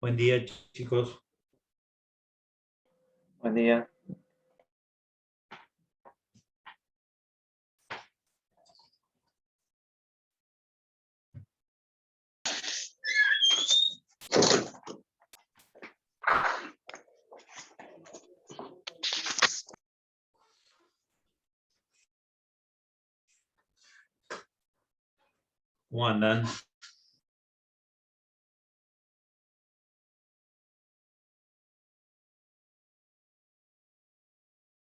Buen día, chicos. Buen día. ¿Cómo andan?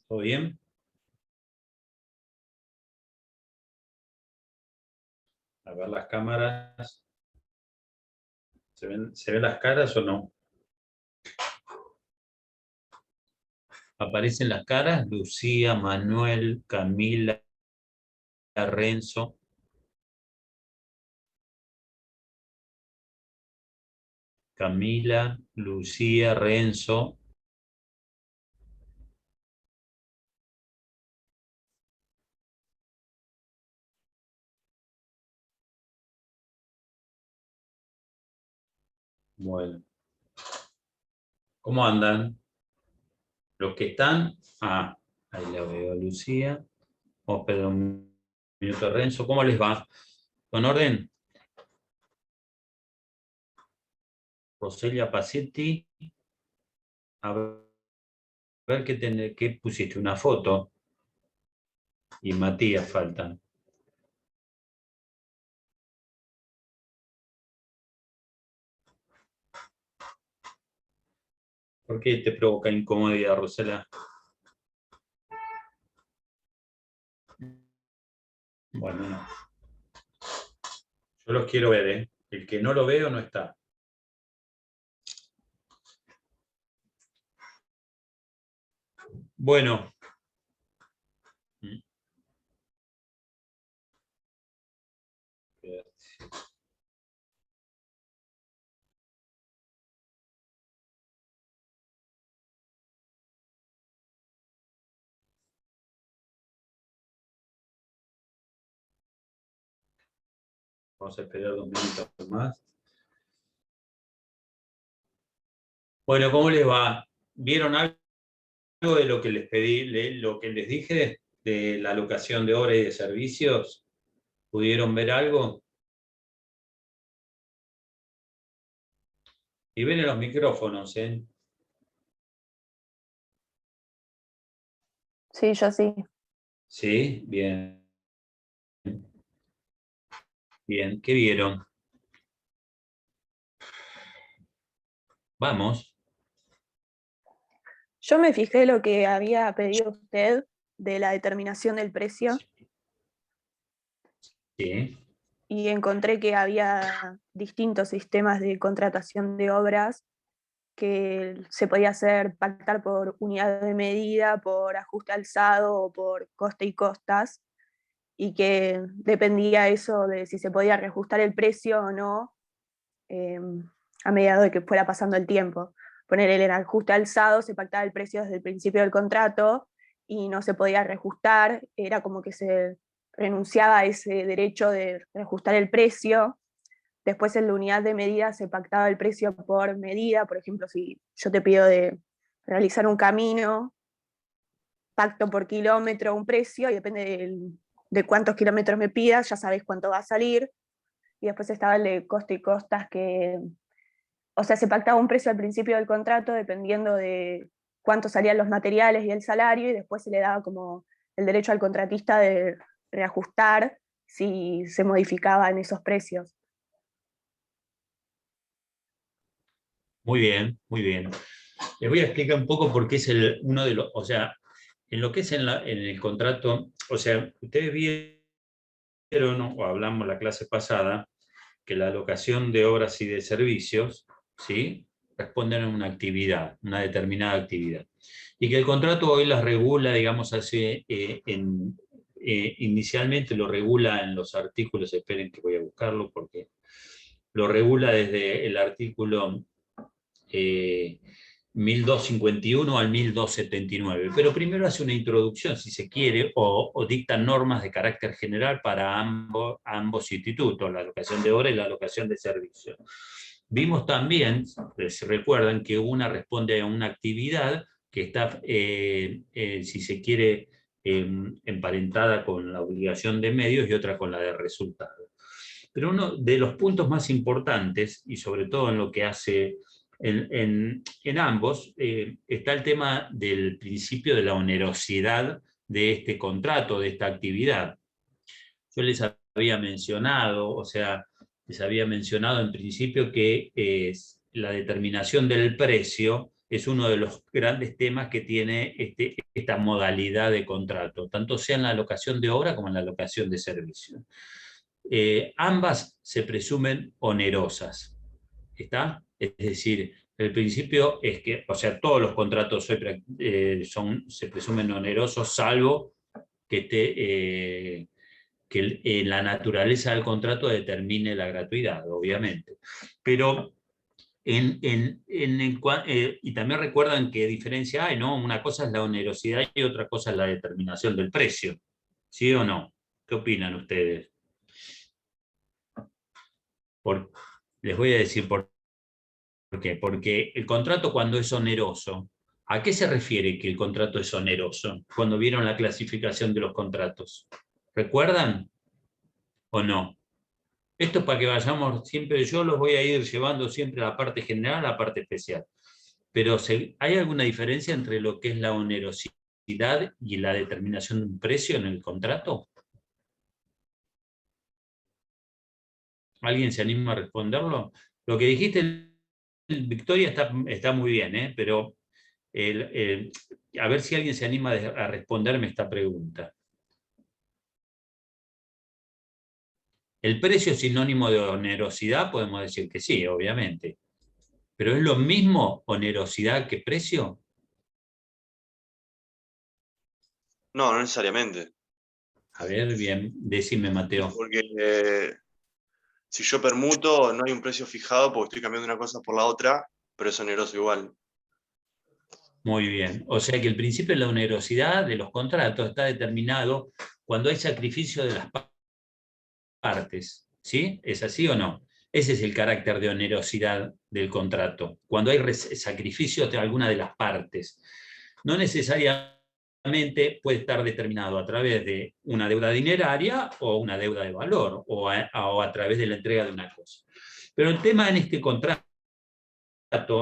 ¿Todo bien? A ver las cámaras. ¿Se ven las caras o no? ¿Aparecen las caras? Lucía, Manuel, Camila, Renzo. Camila, Lucía, Renzo. Bueno. ¿Cómo andan? Los que están. Ahí la veo, Lucía. Vamos a esperar un minuto, Renzo. ¿Cómo les va? ¿Con orden? Roselia Pacetti. A ver qué pusiste. Una foto. Y Matías faltan. ¿Por qué te provoca incomodidad, Rosela? Bueno, no. Yo los quiero ver, ¿eh? El que no lo veo no está. Bueno. Vamos a esperar 2 minutos más. Bueno, ¿cómo les va? ¿Vieron algo de lo que les pedí, lo que les dije de la alocación de horas y de servicios? ¿Pudieron ver algo? Y ven en los micrófonos, ¿eh? Sí, yo sí. Sí, bien. Bien, ¿qué vieron? Vamos. Yo me fijé lo que había pedido usted de la determinación del precio Sí. y encontré que había distintos sistemas de contratación de obras que se podía hacer pactar por unidad de medida, por ajuste alzado o por coste y costas, y que dependía eso de si se podía reajustar el precio o no eh, a medida de que fuera pasando el tiempo. Poner el ajuste alzado, se pactaba el precio desde el principio del contrato y no se podía reajustar, era como que se renunciaba a ese derecho de reajustar el precio. Después en la unidad de medida se pactaba el precio por medida, por ejemplo, si yo te pido de realizar un camino, pacto por kilómetro un precio y depende de cuántos kilómetros me pidas, ya sabes cuánto va a salir. Y después estaba el de coste y costas, que, o sea, se pactaba un precio al principio del contrato dependiendo de cuánto salían los materiales y el salario, y después se le daba como el derecho al contratista de reajustar si se modificaban esos precios. Muy bien, muy bien. Les voy a explicar un poco por qué es uno de los, o sea, en lo que es en el contrato, o sea, ustedes vieron, o hablamos la clase pasada, que la alocación de obras y de servicios, ¿sí? Responden a una actividad, una determinada actividad. Y que el contrato hoy las regula, digamos así, inicialmente lo regula en los artículos, esperen que voy a buscarlo porque lo regula desde el artículo 1251 al 1279. Pero primero hace una introducción, si se quiere, o dicta normas de carácter general para ambos institutos, la alocación de hora y la alocación de servicio. Vimos también, si recuerdan, que una responde a una actividad que está, si se quiere, emparentada con la obligación de medios y otra con la de resultado. Pero uno de los puntos más importantes, y sobre todo en lo que hace en ambos, está el tema del principio de la onerosidad de este contrato, de esta actividad. Yo les había mencionado, o sea, les había mencionado en principio que la determinación del precio es uno de los grandes temas que tiene esta modalidad de contrato, tanto sea en la locación de obra como en la locación de servicio. Ambas se presumen onerosas, ¿está? Es decir, el principio es que, o sea, todos los contratos hoy se presumen onerosos, salvo que que la naturaleza del contrato determine la gratuidad, obviamente. Pero, y también recuerdan qué diferencia hay, ¿no? Una cosa es la onerosidad y otra cosa es la determinación del precio. ¿Sí o no? ¿Qué opinan ustedes? Por, les voy a decir por qué. Porque el contrato, cuando es oneroso, ¿a qué se refiere que el contrato es oneroso? Cuando vieron la clasificación de los contratos. ¿Recuerdan o no? Esto es para que vayamos siempre, yo los voy a ir llevando siempre a la parte general, a la parte especial. Pero ¿hay alguna diferencia entre lo que es la onerosidad y la determinación de un precio en el contrato? ¿Alguien se anima a responderlo? Lo que dijiste, Victoria, está muy bien, pero a ver si alguien se anima a responderme esta pregunta. ¿El precio es sinónimo de onerosidad? Podemos decir que sí, obviamente. ¿Pero es lo mismo onerosidad que precio? No, no necesariamente. A ver, bien, decime, Mateo. Porque si yo permuto, no hay un precio fijado porque estoy cambiando una cosa por la otra, pero es oneroso igual. Muy bien. O sea que el principio de la onerosidad de los contratos está determinado cuando hay sacrificio de las partes. ¿Sí? ¿Es así o no? Ese es el carácter de onerosidad del contrato, cuando hay sacrificio de alguna de las partes. No necesariamente puede estar determinado a través de una deuda dineraria o una deuda de valor, o a través de la entrega de una cosa. Pero el tema en este contrato,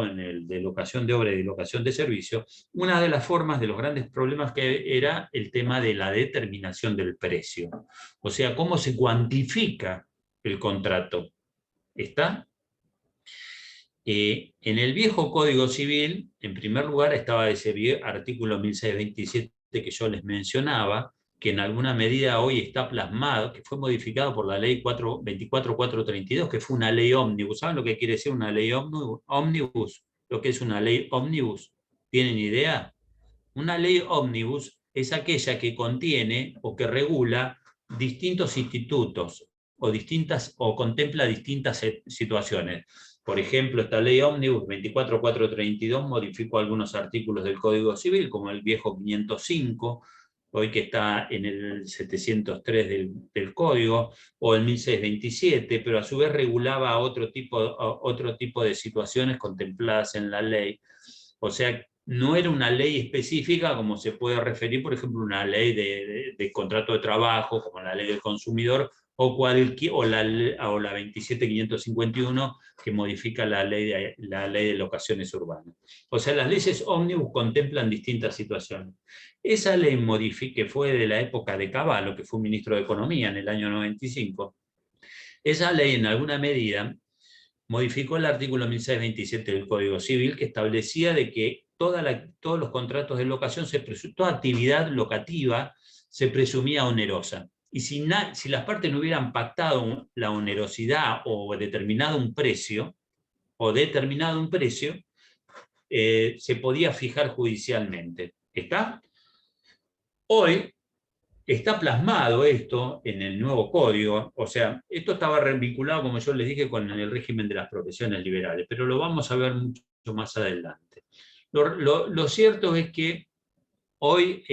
en el de locación de obra y de locación de servicio, una de las formas de los grandes problemas que era el tema de la determinación del precio. O sea, cómo se cuantifica el contrato. ¿Está? En el viejo Código Civil, en primer lugar, estaba ese artículo 1627 que yo les mencionaba, que en alguna medida hoy está plasmado, que fue modificado por la ley 24432, que fue una ley ómnibus. ¿Saben lo que quiere decir una ley ómnibus? Lo que es una ley ómnibus. ¿Tienen idea? Una ley ómnibus es aquella que contiene o que regula distintos institutos o contempla distintas situaciones. Por ejemplo, esta ley ómnibus 24432 modificó algunos artículos del Código Civil, como el viejo 505, hoy que está en el 703 del Código, o el 1627, pero a su vez regulaba otro tipo de situaciones contempladas en la ley. O sea, no era una ley específica como se puede referir, por ejemplo, una ley de contrato de trabajo, como la ley del consumidor, o la 27551, que modifica la ley de locaciones urbanas. O sea, las leyes ómnibus contemplan distintas situaciones. Esa ley que fue de la época de Cavallo, que fue ministro de Economía en el año 95, esa ley en alguna medida modificó el artículo 1627 del Código Civil, que establecía de que todos los contratos de locación, toda actividad locativa se presumía onerosa. Y si las partes no hubieran pactado la onerosidad o determinado un precio, se podía fijar judicialmente. ¿Está? Hoy está plasmado esto en el nuevo código, o sea, esto estaba vinculado, como yo les dije, con el régimen de las profesiones liberales, pero lo vamos a ver mucho más adelante. Lo cierto es que hoy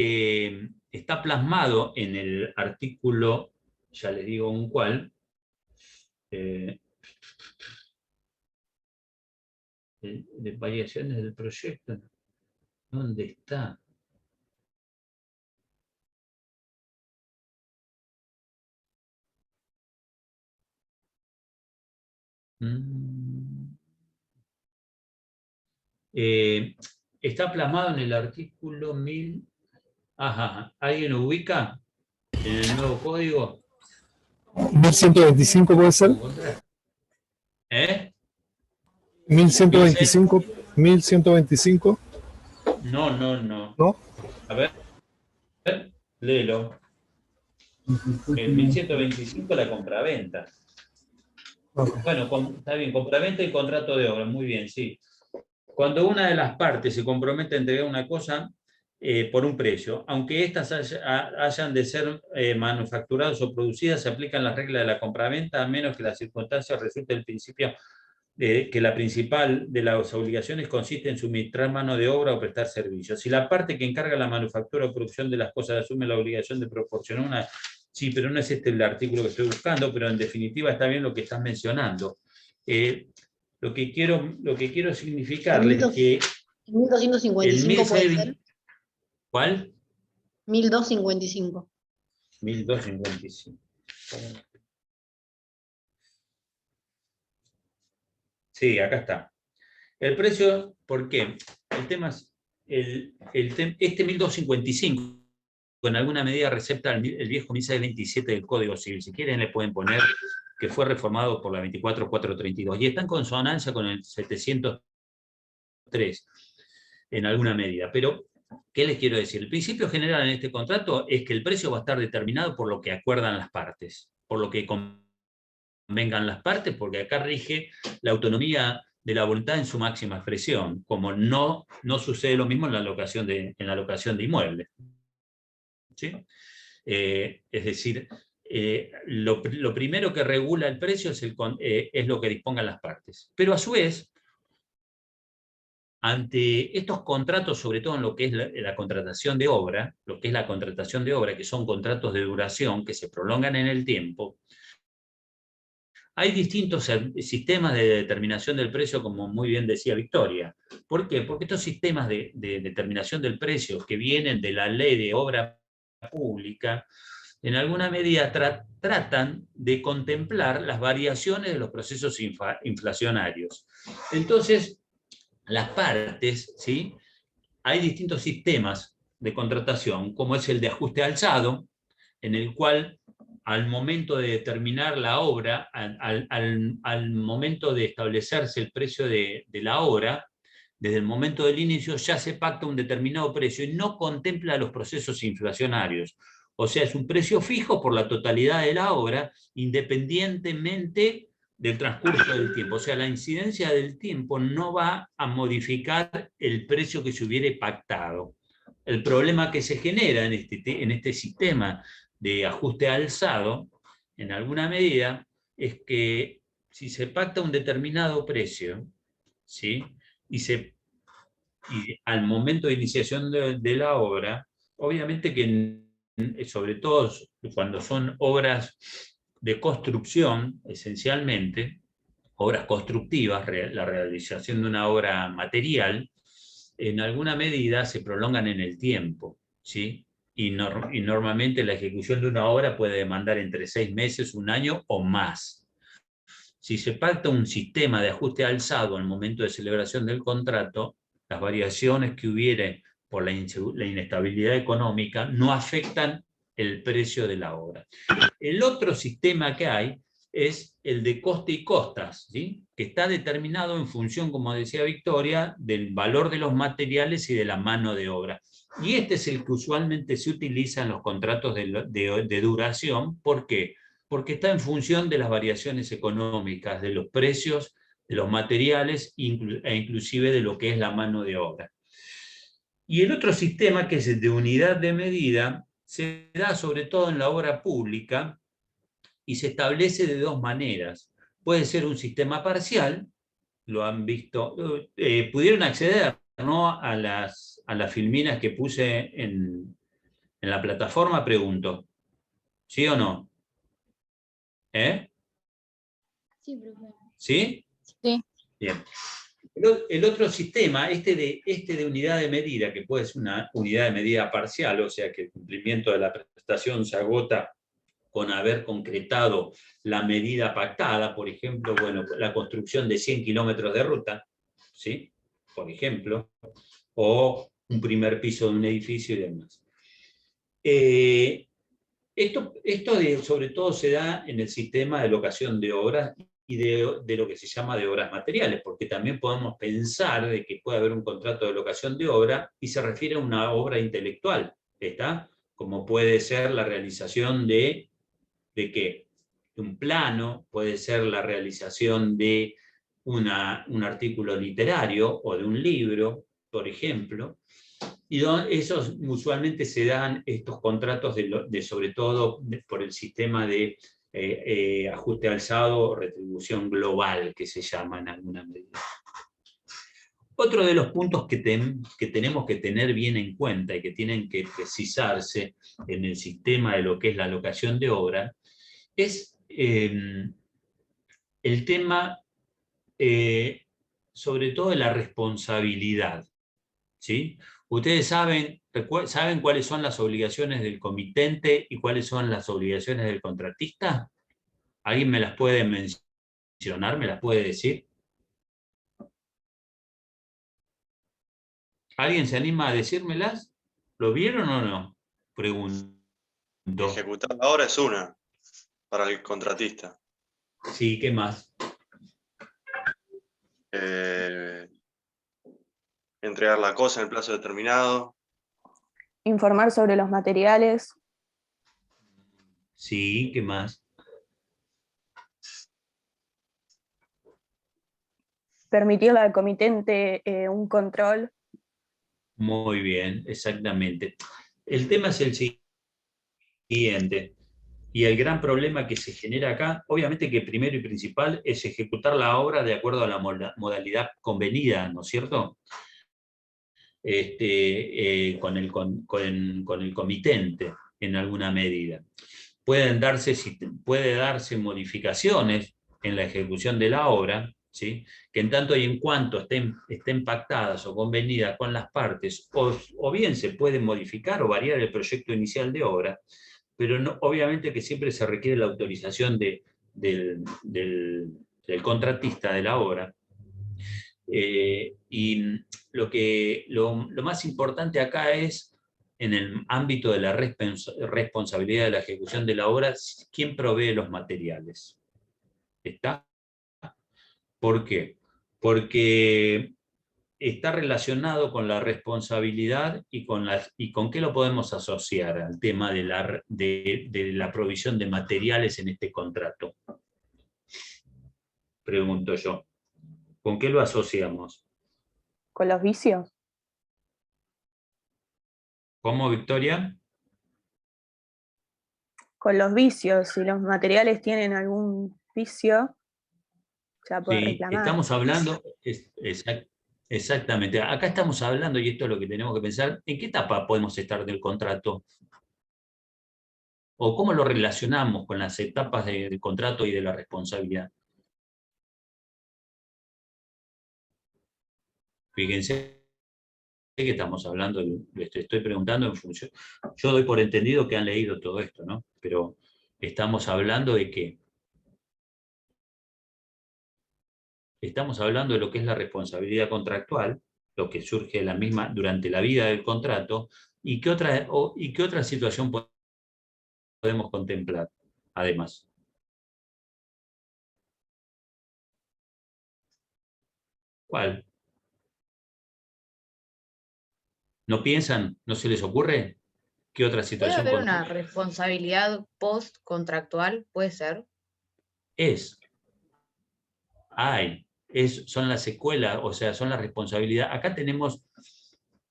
está plasmado en el artículo, ya les digo un cuál, de variaciones del proyecto. ¿Dónde está? Está plasmado en el artículo 1000. Ajá, ¿alguien lo ubica en el nuevo código? 1125 puede ser. ¿Eh? 1125. 1125. No. ¿No? A ver, léelo. El 1125 la compraventa. Okay. Bueno, está bien, compraventa y contrato de obra, muy bien, sí. Cuando una de las partes se compromete a entregar una cosa por un precio, aunque éstas hayan de ser manufacturadas o producidas, se aplican las reglas de la compraventa, a menos que las circunstancias resulte el principio que la principal de las obligaciones consiste en suministrar mano de obra o prestar servicios. Si la parte que encarga la manufactura o producción de las cosas asume la obligación de proporcionar una... Sí, pero no es este el artículo que estoy buscando, pero en definitiva está bien lo que estás mencionando. Lo que quiero significarles es que 1255 puede ser. ¿Cuál? 1255. 1255. Sí, acá está. El precio, ¿por qué? El tema es, este 1255 en alguna medida recepta el viejo 1627 del Código Civil. Si quieren le pueden poner que fue reformado por la 24432 y está en consonancia con el 703 en alguna medida. Pero, ¿qué les quiero decir? El principio general en este contrato es que el precio va a estar determinado por lo que acuerdan las partes, por lo que convengan las partes, porque acá rige la autonomía de la voluntad en su máxima expresión, como no sucede lo mismo en la locación de inmuebles. ¿Sí? Es decir, lo primero que regula el precio es lo que dispongan las partes. Pero a su vez, ante estos contratos, sobre todo en lo que es la contratación de obra, que son contratos de duración que se prolongan en el tiempo, hay distintos sistemas de determinación del precio, como muy bien decía Victoria. ¿Por qué? Porque estos sistemas de determinación del precio que vienen de la ley de obra pública, en alguna medida tratan de contemplar las variaciones de los procesos inflacionarios. Entonces, las partes, ¿sí? Hay distintos sistemas de contratación, como es el de ajuste alzado, en el cual al momento de determinar la obra, al momento de establecerse el precio de la obra, desde el momento del inicio ya se pacta un determinado precio y no contempla los procesos inflacionarios. O sea, es un precio fijo por la totalidad de la obra, independientemente del transcurso del tiempo. O sea, la incidencia del tiempo no va a modificar el precio que se hubiere pactado. El problema que se genera en este sistema de ajuste alzado, en alguna medida, es que si se pacta un determinado precio, ¿sí? y al momento de iniciación de la obra, obviamente que sobre todo cuando son obras de construcción, esencialmente, obras constructivas, la realización de una obra material, en alguna medida se prolongan en el tiempo, ¿sí? Y normalmente la ejecución de una obra puede demandar entre 6 meses, un año o más. Si se pacta un sistema de ajuste alzado al momento de celebración del contrato, las variaciones que hubiere por la inestabilidad económica no afectan el precio de la obra. El otro sistema que hay es el de coste y costas, ¿sí? Que está determinado en función, como decía Victoria, del valor de los materiales y de la mano de obra. Y este es el que usualmente se utiliza en los contratos de duración. ¿Por qué? Porque está en función de las variaciones económicas, de los precios, de los materiales e inclusive de lo que es la mano de obra. Y el otro sistema, que es el de unidad de medida, se da sobre todo en la obra pública y se establece de dos maneras. Puede ser un sistema parcial, lo han visto, pudieron acceder, ¿no?, a las filminas que puse en la plataforma, pregunto. ¿Sí o no? ¿Eh? Sí, profe. ¿Sí? Sí. Bien. El otro sistema, este de unidad de medida, que puede ser una unidad de medida parcial, o sea que el cumplimiento de la prestación se agota con haber concretado la medida pactada, por ejemplo, bueno, la construcción de 100 kilómetros de ruta, ¿sí? Por ejemplo, o un primer piso de un edificio y demás. Esto sobre todo se da en el sistema de locación de obras y de lo que se llama de obras materiales, porque también podemos pensar de que puede haber un contrato de locación de obra y se refiere a una obra intelectual, ¿está? Como puede ser la realización ¿de qué? De un plano, puede ser la realización de un artículo literario o de un libro, por ejemplo. Y esos usualmente se dan estos contratos sobre todo por el sistema de ajuste alzado o retribución global, que se llama en alguna medida. Otro de los puntos que tenemos que tener bien en cuenta y que tienen que precisarse en el sistema de lo que es la locación de obra es el tema sobre todo de la responsabilidad, ¿sí? Ustedes saben cuáles son las obligaciones del comitente y cuáles son las obligaciones del contratista. ¿Alguien me las puede mencionar? ¿Me las puede decir? ¿Alguien se anima a decírmelas? ¿Lo vieron o no? Pregunto. Ejecutar la obra es una, para el contratista. Sí, ¿qué más? Entregar la cosa en el plazo determinado. Informar sobre los materiales, Sí, ¿qué más? permitirle al comitente un control. Muy bien, exactamente. El tema es el siguiente, y el gran problema que se genera acá, obviamente que primero y principal es ejecutar la obra de acuerdo a la modalidad convenida, ¿no es cierto? Con el comitente, en alguna medida. Puede darse modificaciones en la ejecución de la obra, ¿sí? Que en tanto y en cuanto estén pactadas o convenidas con las partes, o bien se puede modificar o variar el proyecto inicial de obra, pero obviamente que siempre se requiere la autorización del contratista de la obra. Y lo más importante acá es, en el ámbito de la responsabilidad de la ejecución de la obra, quién provee los materiales. ¿Está? ¿Por qué? Porque está relacionado con la responsabilidad y con qué lo podemos asociar al tema de la provisión de materiales en este contrato. Pregunto yo. ¿Con qué lo asociamos? Con los vicios. ¿Cómo, Victoria? Con los vicios, si los materiales tienen algún vicio, ya puede Sí, reclamar. estamos hablando, exactamente, acá estamos hablando, y esto es lo que tenemos que pensar, ¿en qué etapa podemos estar del contrato? ¿O cómo lo relacionamos con las etapas del contrato y de la responsabilidad? Fíjense que estamos hablando, les estoy preguntando en función, yo doy por entendido que han leído todo esto, ¿no? Pero estamos hablando de que estamos hablando de lo que es la responsabilidad contractual, lo que surge durante la vida del contrato, y qué otra situación podemos contemplar, además. ¿Cuál? ¿No piensan? ¿No se les ocurre? ¿Qué otra ¿Puede situación haber una responsabilidad post-contractual? ¿Puede ser? son las secuelas, o sea, son la responsabilidad. Acá tenemos,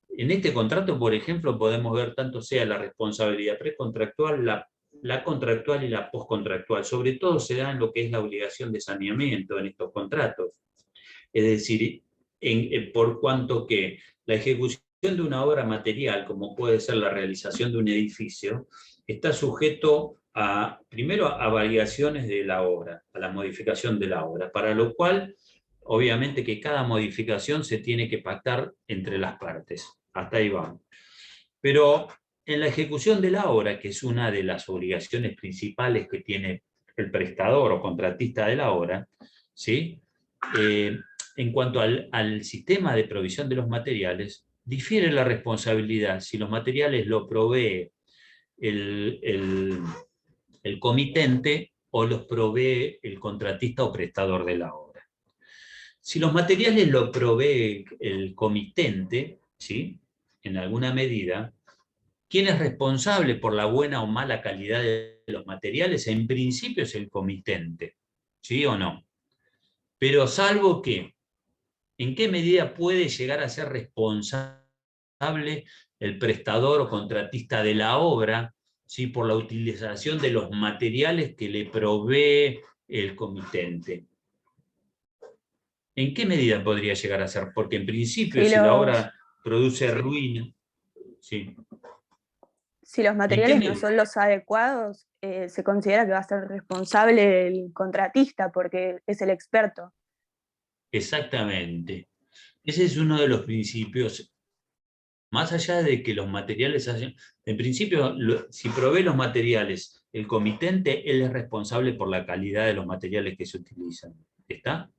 en este contrato, por ejemplo, podemos ver tanto sea la responsabilidad precontractual, la contractual y la postcontractual. Sobre todo se da en lo que es la obligación de saneamiento en estos contratos. Es decir, por cuanto que la ejecución de una obra material, como puede ser la realización de un edificio, está sujeto primero a variaciones de la obra, a la modificación de la obra, para lo cual obviamente que cada modificación se tiene que pactar entre las partes. Hasta ahí vamos. Pero en la ejecución de la obra, que es una de las obligaciones principales que tiene el prestador o contratista de la obra, ¿sí? En cuanto al sistema de provisión de los materiales, difiere la responsabilidad si los materiales lo provee el comitente o los provee el contratista o prestador de la obra. Si los materiales lo provee el comitente, ¿sí? En alguna medida, ¿quién es responsable por la buena o mala calidad de los materiales? En principio es el comitente, ¿sí o no? Pero salvo que, ¿en qué medida puede llegar a ser responsable el prestador o contratista de la obra, ¿sí? Por la utilización de los materiales que le provee el comitente? ¿En qué medida podría llegar a ser? Porque en principio, si la obra produce ruina, sí. Si los materiales no son los adecuados, se considera que va a ser responsable el contratista porque es el experto. Exactamente. Ese es uno de los principios. Más allá de que los materiales hacen... En principio, si provee los materiales el comitente, él es responsable por la calidad de los materiales que se utilizan. ¿Está?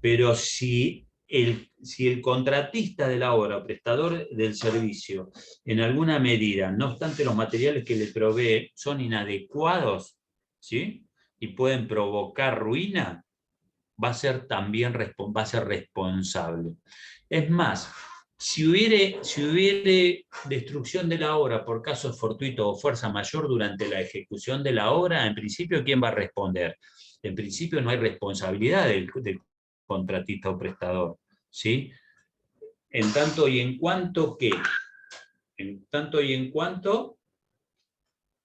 Pero si el contratista de la obra, prestador del servicio, en alguna medida, no obstante los materiales que le provee son inadecuados, ¿sí? Y pueden provocar ruina, va a ser también responsable. Es más, si hubiere destrucción de la obra por caso fortuito o fuerza mayor durante la ejecución de la obra, en principio, ¿quién va a responder? En principio no hay responsabilidad del contratista o prestador, ¿sí? En tanto y en cuanto que,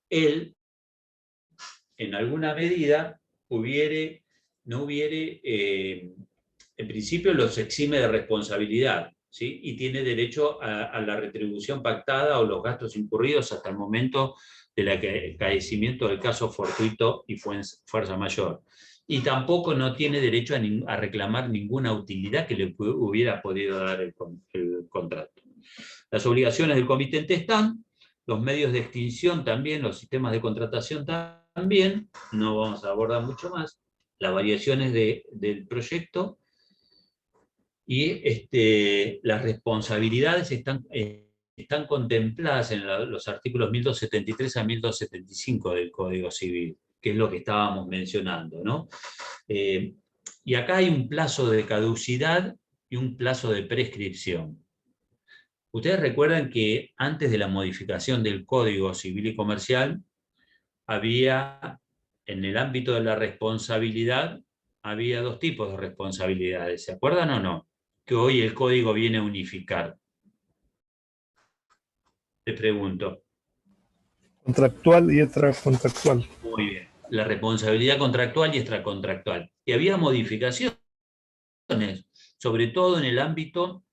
él, en alguna medida, no hubiere, en principio los exime de responsabilidad, ¿sí? Y tiene derecho a la retribución pactada o los gastos incurridos hasta el momento del acaecimiento del caso fortuito y fuerza mayor. Y tampoco no tiene derecho a reclamar ninguna utilidad que le hubiera podido dar el contrato. Las obligaciones del comitente están, los medios de extinción también, los sistemas de contratación también, no vamos a abordar mucho más, las variaciones del proyecto y las responsabilidades están contempladas en los artículos 1273 a 1275 del Código Civil, que es lo que estábamos mencionando, ¿no? Y acá hay un plazo de caducidad y un plazo de prescripción. Ustedes recuerdan que antes de la modificación del Código Civil y Comercial, había, en el ámbito de la responsabilidad, había dos tipos de responsabilidades. ¿Se acuerdan o no? Que hoy el Código viene a unificar. Te pregunto. Contractual y extracontractual. Muy bien. La responsabilidad contractual y extracontractual. Y había modificaciones, sobre todo en el ámbito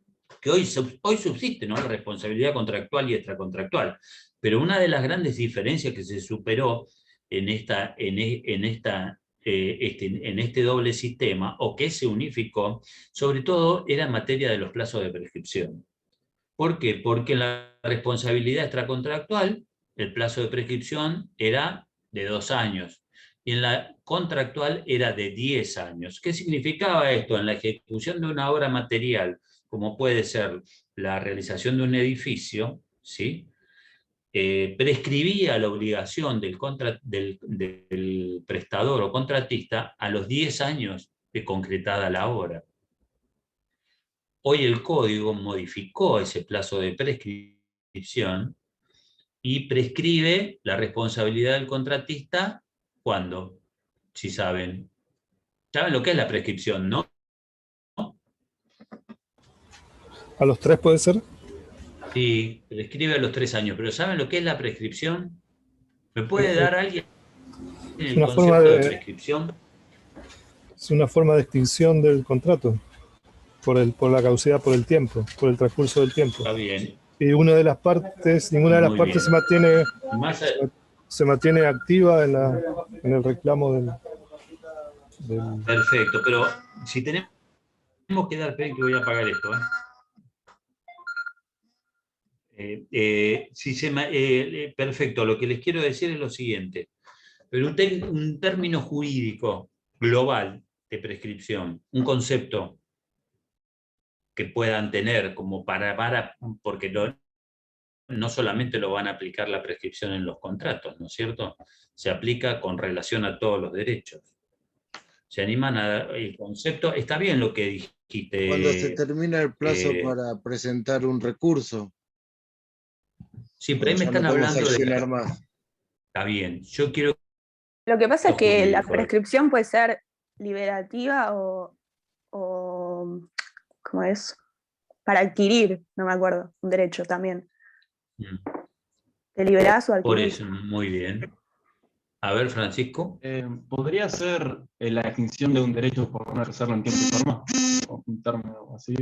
que hoy subsiste, ¿no? La responsabilidad contractual y extracontractual. Pero una de las grandes diferencias que se superó en este doble sistema, o que se unificó, sobre todo era en materia de los plazos de prescripción. ¿Por qué? Porque en la responsabilidad extracontractual, el plazo de prescripción era de 2 años, y en la contractual era de 10 años. ¿Qué significaba esto? En la ejecución de una obra material, como puede ser la realización de un edificio, ¿sí? Prescribía la obligación del prestador o contratista a los 10 años de concretada la obra. Hoy el Código modificó ese plazo de prescripción y prescribe la responsabilidad del contratista, ¿cuándo? Si saben. ¿Saben lo que es la prescripción, no? ¿A los 3 puede ser? Sí, prescribe a los 3 años, pero ¿saben lo que es la prescripción? ¿Me puede dar alguien el concepto de prescripción? Es una forma de extinción del contrato por la caducidad, por el tiempo, por el transcurso del tiempo. Está bien. Y ninguna de las partes se mantiene activa en el reclamo del... Perfecto, pero si tenemos tenemos que dar, esperen que voy a apagar esto. Perfecto, lo que les quiero decir es lo siguiente. Pero un término jurídico global de prescripción, un concepto que puedan tener como porque no solamente lo van a aplicar la prescripción en los contratos, ¿no es cierto? Se aplica con relación a todos los derechos. Se animan el concepto, está bien lo que dijiste. Cuando se termina el plazo para presentar un recurso. Sí, pero ahí me están hablando de... Más. Está bien, yo quiero... Lo que pasa es que la jurídico. prescripción puede ser liberativa o ¿cómo es? Para adquirir, no me acuerdo, un derecho también. ¿Te liberás o adquirís? Por eso, muy bien. A ver, Francisco. ¿Podría ser la extinción de un derecho por no ejercerlo en tiempo y forma? ¿O un término así?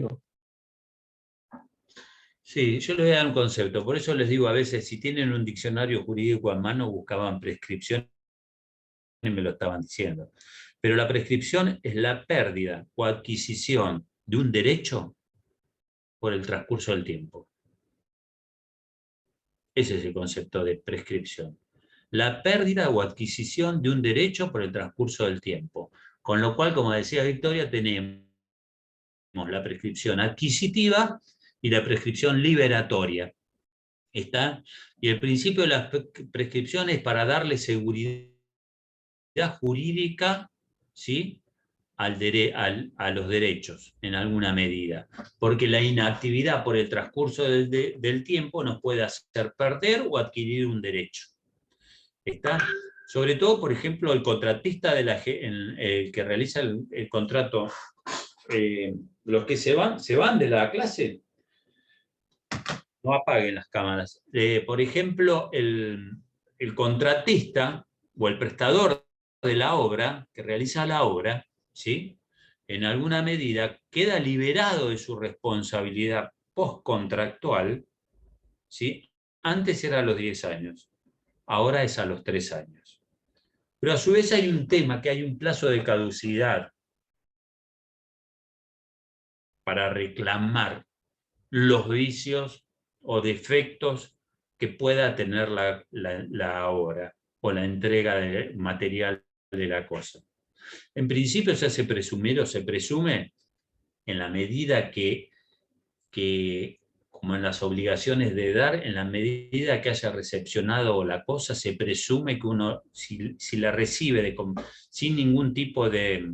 Sí, yo les voy a dar un concepto. Por eso les digo a veces, si tienen un diccionario jurídico a mano, buscaban prescripción y me lo estaban diciendo. Pero la prescripción es la pérdida o adquisición de un derecho por el transcurso del tiempo. Ese es el concepto de prescripción. La pérdida o adquisición de un derecho por el transcurso del tiempo. Con lo cual, como decía Victoria, tenemos la prescripción adquisitiva y la prescripción liberatoria. ¿Está? Y el principio de la prescripción es para darle seguridad jurídica, ¿sí?, a los derechos, en alguna medida. Porque la inactividad por el transcurso del tiempo nos puede hacer perder o adquirir un derecho. ¿Está? Sobre todo, por ejemplo, el contratista el que realiza el contrato, los que se van de la clase, no apaguen las cámaras. Por ejemplo, el contratista o el prestador de la obra, que realiza la obra, ¿sí?, en alguna medida queda liberado de su responsabilidad postcontractual, ¿sí? Antes era a los 10 años, ahora es a los 3 años. Pero a su vez hay un tema, que hay un plazo de caducidad para reclamar los vicios o defectos que pueda tener la obra o la entrega de material de la cosa. En principio se hace presumir o se presume en la medida que, como en las obligaciones de dar, en la medida que haya recepcionado la cosa, se presume que uno, si la recibe sin ningún tipo de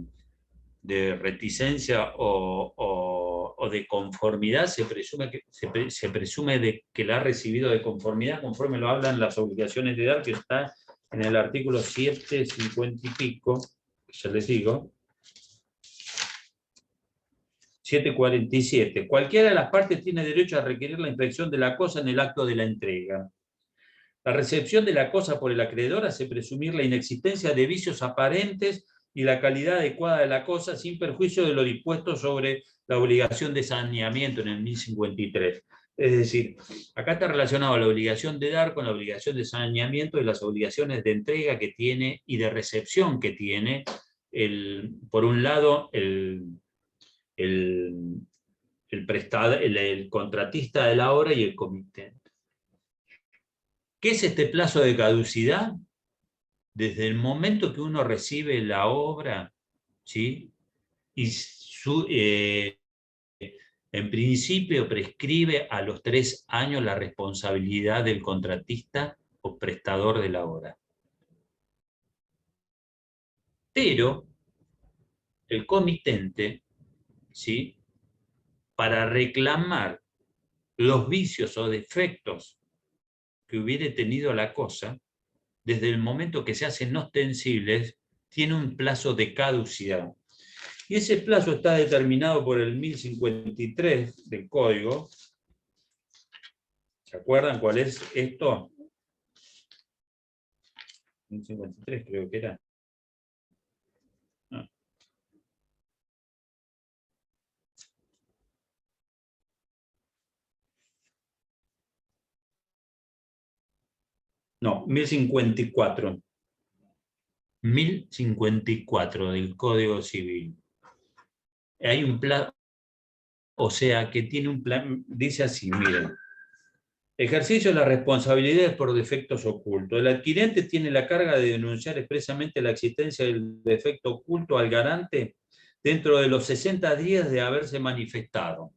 reticencia o de conformidad, se presume de que la ha recibido de conformidad, conforme lo hablan las obligaciones de dar, que está en el artículo 750 y pico, ya les digo, 747. Cualquiera de las partes tiene derecho a requerir la inspección de la cosa en el acto de la entrega. La recepción de la cosa por el acreedor hace presumir la inexistencia de vicios aparentes y la calidad adecuada de la cosa, sin perjuicio de lo dispuesto sobre la obligación de saneamiento en el 1053. Es decir, acá está relacionado la obligación de dar con la obligación de saneamiento y las obligaciones de entrega que tiene y de recepción que tiene, por un lado, el contratista de la obra y el comitente. ¿Qué es este plazo de caducidad? Desde el momento que uno recibe la obra, ¿sí?, y en principio prescribe a los 3 años la responsabilidad del contratista o prestador de la obra. Pero el comitente, ¿sí?, para reclamar los vicios o defectos que hubiere tenido la cosa, desde el momento que se hacen ostensibles, tiene un plazo de caducidad. Y ese plazo está determinado por el 1053 del Código. ¿Se acuerdan cuál es esto? 1053 creo que era. No, 1054. 1054 del Código Civil. Hay un plazo, O sea, que tiene un plan, dice así, miren. Ejercicio de las responsabilidades por defectos ocultos. El adquirente tiene la carga de denunciar expresamente la existencia del defecto oculto al garante dentro de los 60 días de haberse manifestado.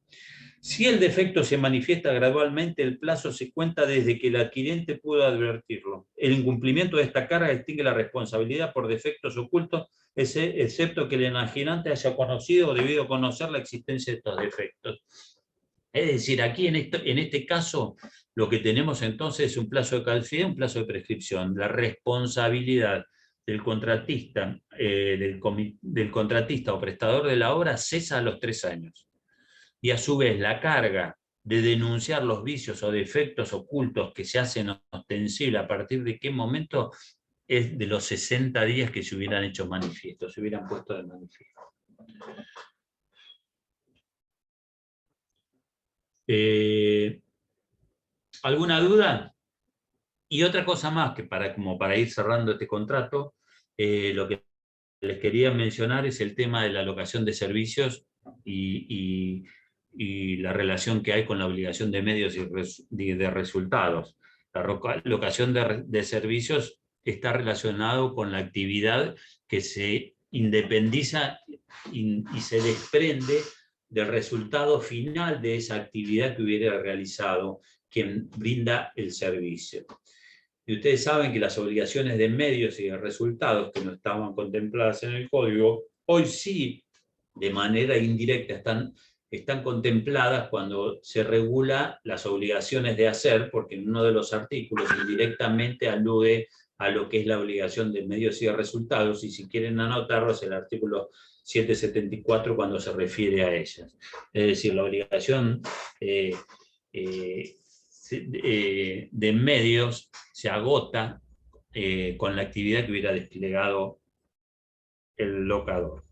Si el defecto se manifiesta gradualmente, el plazo se cuenta desde que el adquirente pudo advertirlo. El incumplimiento de esta carga extingue la responsabilidad por defectos ocultos, excepto que el enajenante haya conocido o debido conocer la existencia de estos defectos. Es decir, aquí en este caso, lo que tenemos entonces es un plazo de caducidad y un plazo de prescripción. La responsabilidad del contratista, del contratista o prestador de la obra cesa a los 3 años. Y a su vez la carga de denunciar los vicios o defectos ocultos que se hacen ostensibles a partir de qué momento es de los 60 días que se hubieran hecho manifiestos, se hubieran puesto de manifiesto. ¿Alguna duda? Y otra cosa más, que como para ir cerrando este contrato, lo que les quería mencionar es el tema de la alocación de servicios y la relación que hay con la obligación de medios y de resultados. La alocación de servicios está relacionado con la actividad que se independiza y se desprende del resultado final de esa actividad que hubiera realizado quien brinda el servicio. Y ustedes saben que las obligaciones de medios y de resultados que no estaban contempladas en el código, hoy sí, de manera indirecta, están contempladas cuando se regula las obligaciones de hacer, porque en uno de los artículos indirectamente alude a lo que es la obligación de medios y de resultados, y si quieren anotarlo es el artículo 774 cuando se refiere a ellas. Es decir, la obligación de medios se agota con la actividad que hubiera desplegado el locador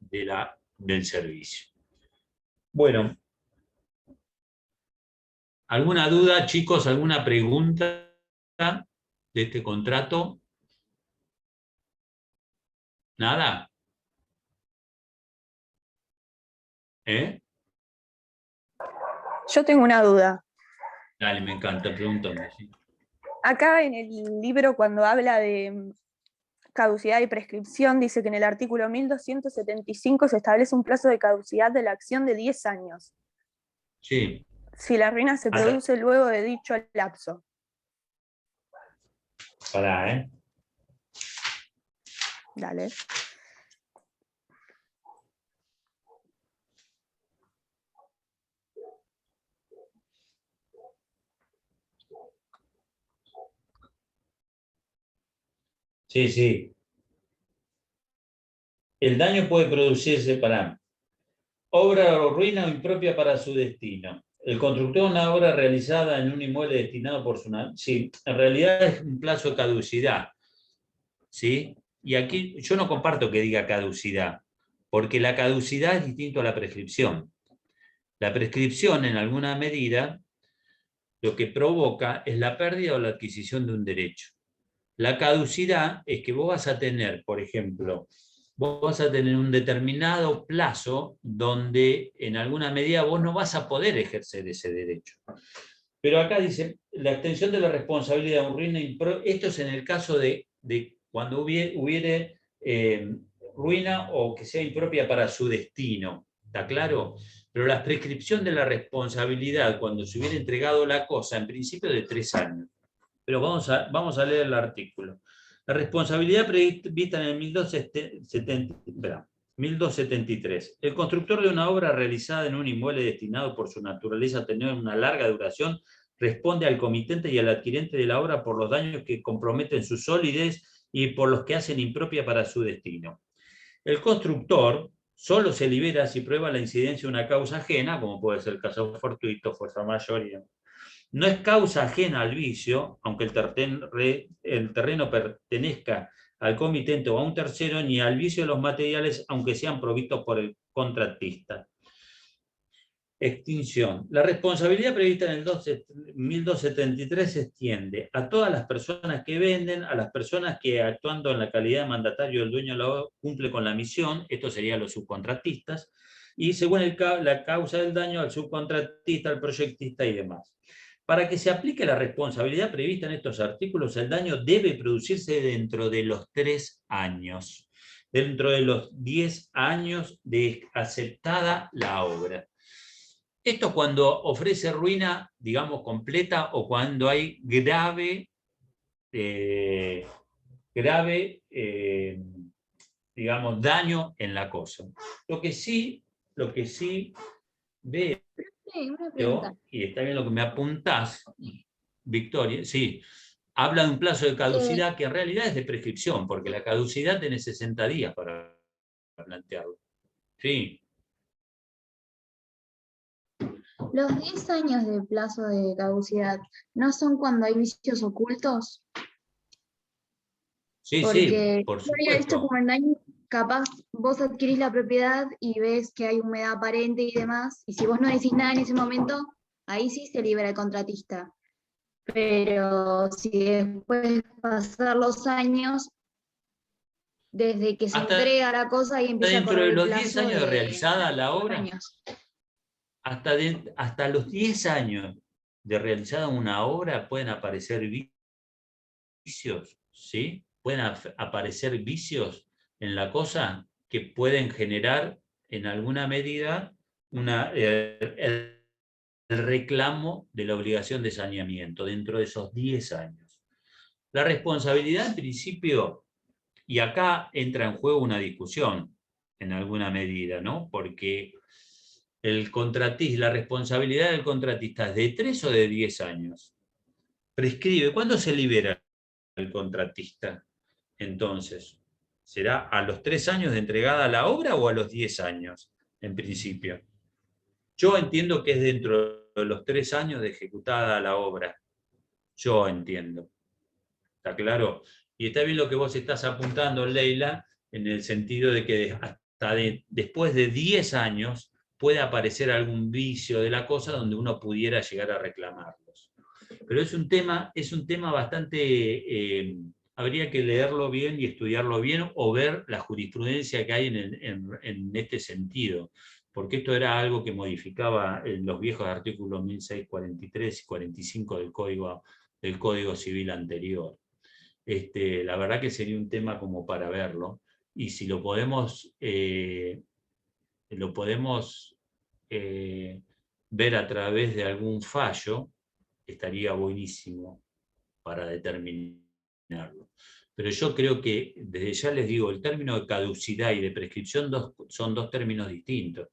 del servicio. Bueno, ¿alguna duda, chicos? ¿Alguna pregunta de este contrato? ¿Nada? Yo tengo una duda. Dale, me encanta, pregúntame. ¿Sí? Acá en el libro, cuando habla de caducidad y prescripción, dice que en el artículo 1275 se establece un plazo de caducidad de la acción de 10 años. Sí. Si la ruina se produce luego de dicho lapso. Pará, Dale. Sí, sí. El daño puede producirse para obra o ruina o impropia para su destino. El constructor, una obra realizada en un inmueble destinado por su... Sí, en realidad es un plazo de caducidad. ¿Sí? Y aquí yo no comparto que diga caducidad, porque la caducidad es distinto a la prescripción. La prescripción, en alguna medida, lo que provoca es la pérdida o la adquisición de un derecho. La caducidad es que vos vas a tener, por ejemplo, vos vas a tener un determinado plazo donde en alguna medida vos no vas a poder ejercer ese derecho. Pero acá dice, la extensión de la responsabilidad de un ruina, esto es en el caso de cuando hubiere ruina o que sea impropia para su destino, ¿está claro? Pero la prescripción de la responsabilidad, cuando se hubiera entregado la cosa, en principio de 3 años. Pero vamos a leer el artículo. La responsabilidad prevista en el 1273. El constructor de una obra realizada en un inmueble destinado por su naturaleza a tener una larga duración responde al comitente y al adquirente de la obra por los daños que comprometen su solidez y por los que hacen impropia para su destino. El constructor solo se libera si prueba la incidencia de una causa ajena, como puede ser caso fortuito, fuerza mayor y no es causa ajena al vicio, aunque el terreno pertenezca al comitente o a un tercero, ni al vicio de los materiales, aunque sean provistos por el contratista. Extinción. La responsabilidad prevista en el 1273 se extiende a todas las personas que venden, a las personas que actuando en la calidad de mandatario del dueño de la obra cumple con la misión, esto serían los subcontratistas, y según la causa del daño al subcontratista, al proyectista y demás. Para que se aplique la responsabilidad prevista en estos artículos, el daño debe producirse dentro de los 3 años, dentro de los 10 años de aceptada la obra. Esto cuando ofrece ruina, digamos, completa o cuando hay grave, digamos, daño en la cosa. Lo que sí veo, Sí, una pregunta. y está bien lo que me apuntás, Victoria, sí, habla de un plazo de caducidad que en realidad es de prescripción, porque la caducidad tiene 60 días para plantearlo. Sí. Los 10 años de plazo de caducidad, ¿no son cuando hay vicios ocultos? Sí, Porque sí, por yo había visto supuesto. como en años, capaz vos adquirís la propiedad y ves que hay humedad aparente y demás, y si vos no decís nada en ese momento, ahí sí se libera el contratista. Pero si después pasar los años, desde que se Hasta entrega la cosa y empieza a dentro correr de el los 10 plazo años de de realizada la 2 obra, años. hasta los 10 años de realizada una obra pueden aparecer vicios, ¿sí? Pueden aparecer vicios en la cosa que pueden generar en alguna medida el reclamo de la obligación de saneamiento dentro de esos 10 años. La responsabilidad, en principio, y acá entra en juego una discusión, en alguna medida, ¿no? Porque el contratista, la responsabilidad del contratista es de 3 o de 10 años. Prescribe. ¿Cuándo se libera el contratista? Entonces, ¿será a los 3 años de entregada la obra o a los 10 años, en principio? Yo entiendo que es dentro de los 3 años de ejecutada la obra. Yo entiendo. ¿Está claro? Y está bien lo que vos estás apuntando, Leila, en el sentido de que hasta después de 10 años puede aparecer algún vicio de la cosa donde uno pudiera llegar a reclamarlos. Pero es un tema bastante, habría que leerlo bien y estudiarlo bien o ver la jurisprudencia que hay en este sentido, porque esto era algo que modificaba en los viejos artículos 1643 y 45 del Código Civil anterior. La verdad que sería un tema como para verlo, y si lo podemos ver a través de algún fallo, estaría buenísimo para determinarlo. Pero yo creo que, desde ya les digo, el término de caducidad y de prescripción son dos términos distintos,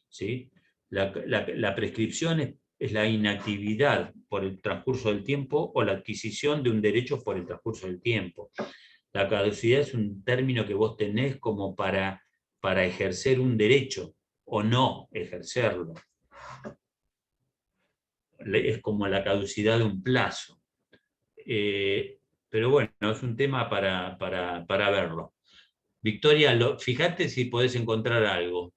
¿sí? La prescripción es la inactividad por el transcurso del tiempo o la adquisición de un derecho por el transcurso del tiempo. La caducidad es un término que vos tenés como para ejercer un derecho o no ejercerlo. Es como la caducidad de un plazo. Pero bueno, es un tema para verlo. Victoria, fíjate si podés encontrar algo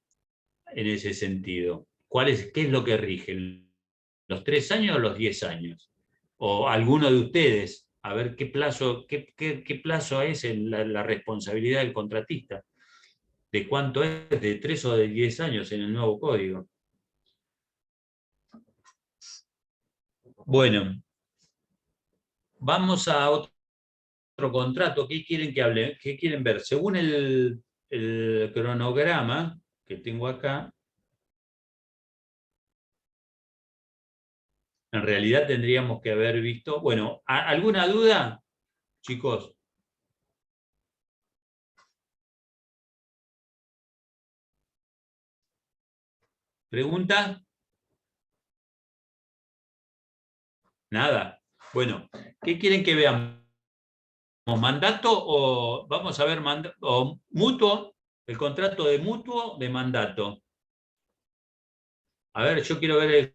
en ese sentido. ¿Qué es lo que rige? ¿Los 3 años o los 10 años? O alguno de ustedes, a ver qué plazo es la responsabilidad del contratista. ¿De cuánto es? ¿De 3 o de 10 años en el nuevo código? Bueno, vamos a otro contrato. ¿Qué quieren que hable? ¿Qué quieren ver? Según el cronograma que tengo acá, en realidad tendríamos que haber visto. Bueno, ¿alguna duda, chicos? ¿Pregunta? Nada. Bueno, ¿qué quieren que veamos? ¿Mandato o vamos a ver o mutuo? El contrato de mutuo de mandato. A ver, yo quiero ver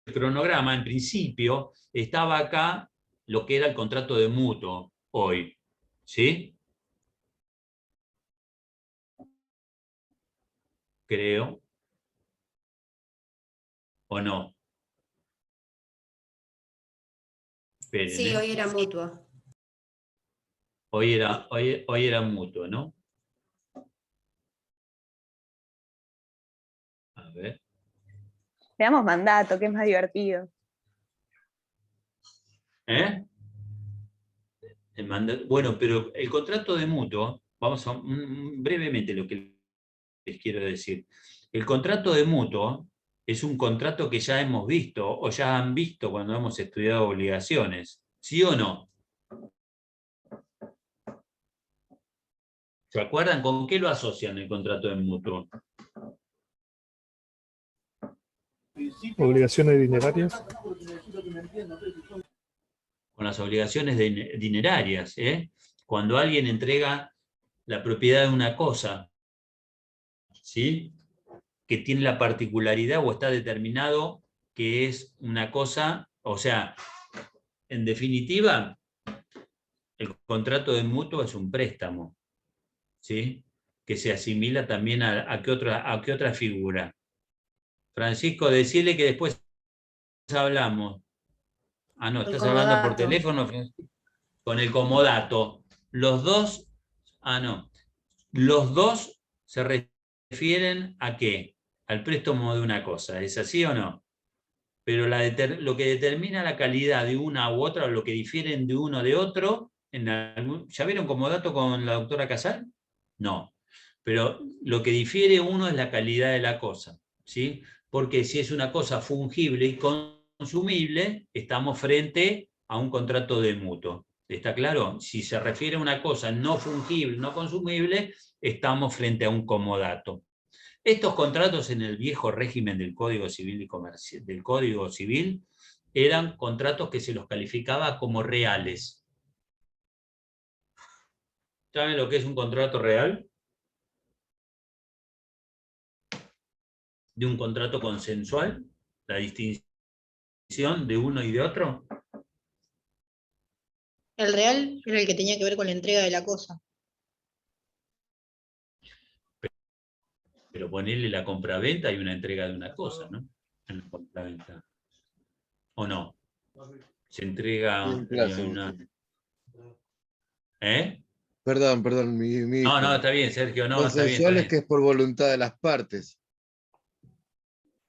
el cronograma. En principio estaba acá lo que era el contrato de mutuo hoy. ¿Sí? Creo. ¿O no? Esperen, Sí, hoy era mutuo. Hoy era mutuo, ¿no? A ver. Veamos mandato, que es más divertido. ¿Eh? Bueno, pero el contrato de mutuo, vamos a brevemente lo que les quiero decir. El contrato de mutuo es un contrato que ya hemos visto o ya han visto cuando hemos estudiado obligaciones. ¿Sí o no? ¿Se acuerdan con qué lo asocian el contrato de mutuo? Obligaciones dinerarias. Con las obligaciones dinerarias. Cuando alguien entrega la propiedad de una cosa, ¿sí? Que tiene la particularidad o está determinado que es una cosa, o sea, en definitiva, el contrato de mutuo es un préstamo, ¿sí? Que se asimila también a qué otra figura. Francisco, decirle que después hablamos. Ah, no, El estás hablando por comodato. teléfono, Francisco. Con el comodato. Los dos, no. Los dos se refieren a qué? Al préstamo de una cosa. ¿Es así o no? Pero lo que determina la calidad de una u otra, o lo que difieren de uno de otro, ¿ya vieron comodato con la doctora Casal? No. Pero lo que difiere uno es la calidad de la cosa, ¿sí? Porque si es una cosa fungible y consumible, estamos frente a un contrato de mutuo. ¿Está claro? Si se refiere a una cosa no fungible, no consumible, estamos frente a un comodato. Estos contratos en el viejo régimen del Código Civil y del Código Civil eran contratos que se los calificaba como reales. ¿Saben lo que es un contrato real? De un contrato consensual, la distinción de uno y de otro. El real era el que tenía que ver con la entrega de la cosa. Pero ponerle la compraventa y una entrega de una cosa, ¿no? En la compraventa. ¿O no? Se entrega una... ¿Eh? Perdón, mi hijo. No, está bien, Sergio, no, está bien. Consensual es que es por voluntad de las partes.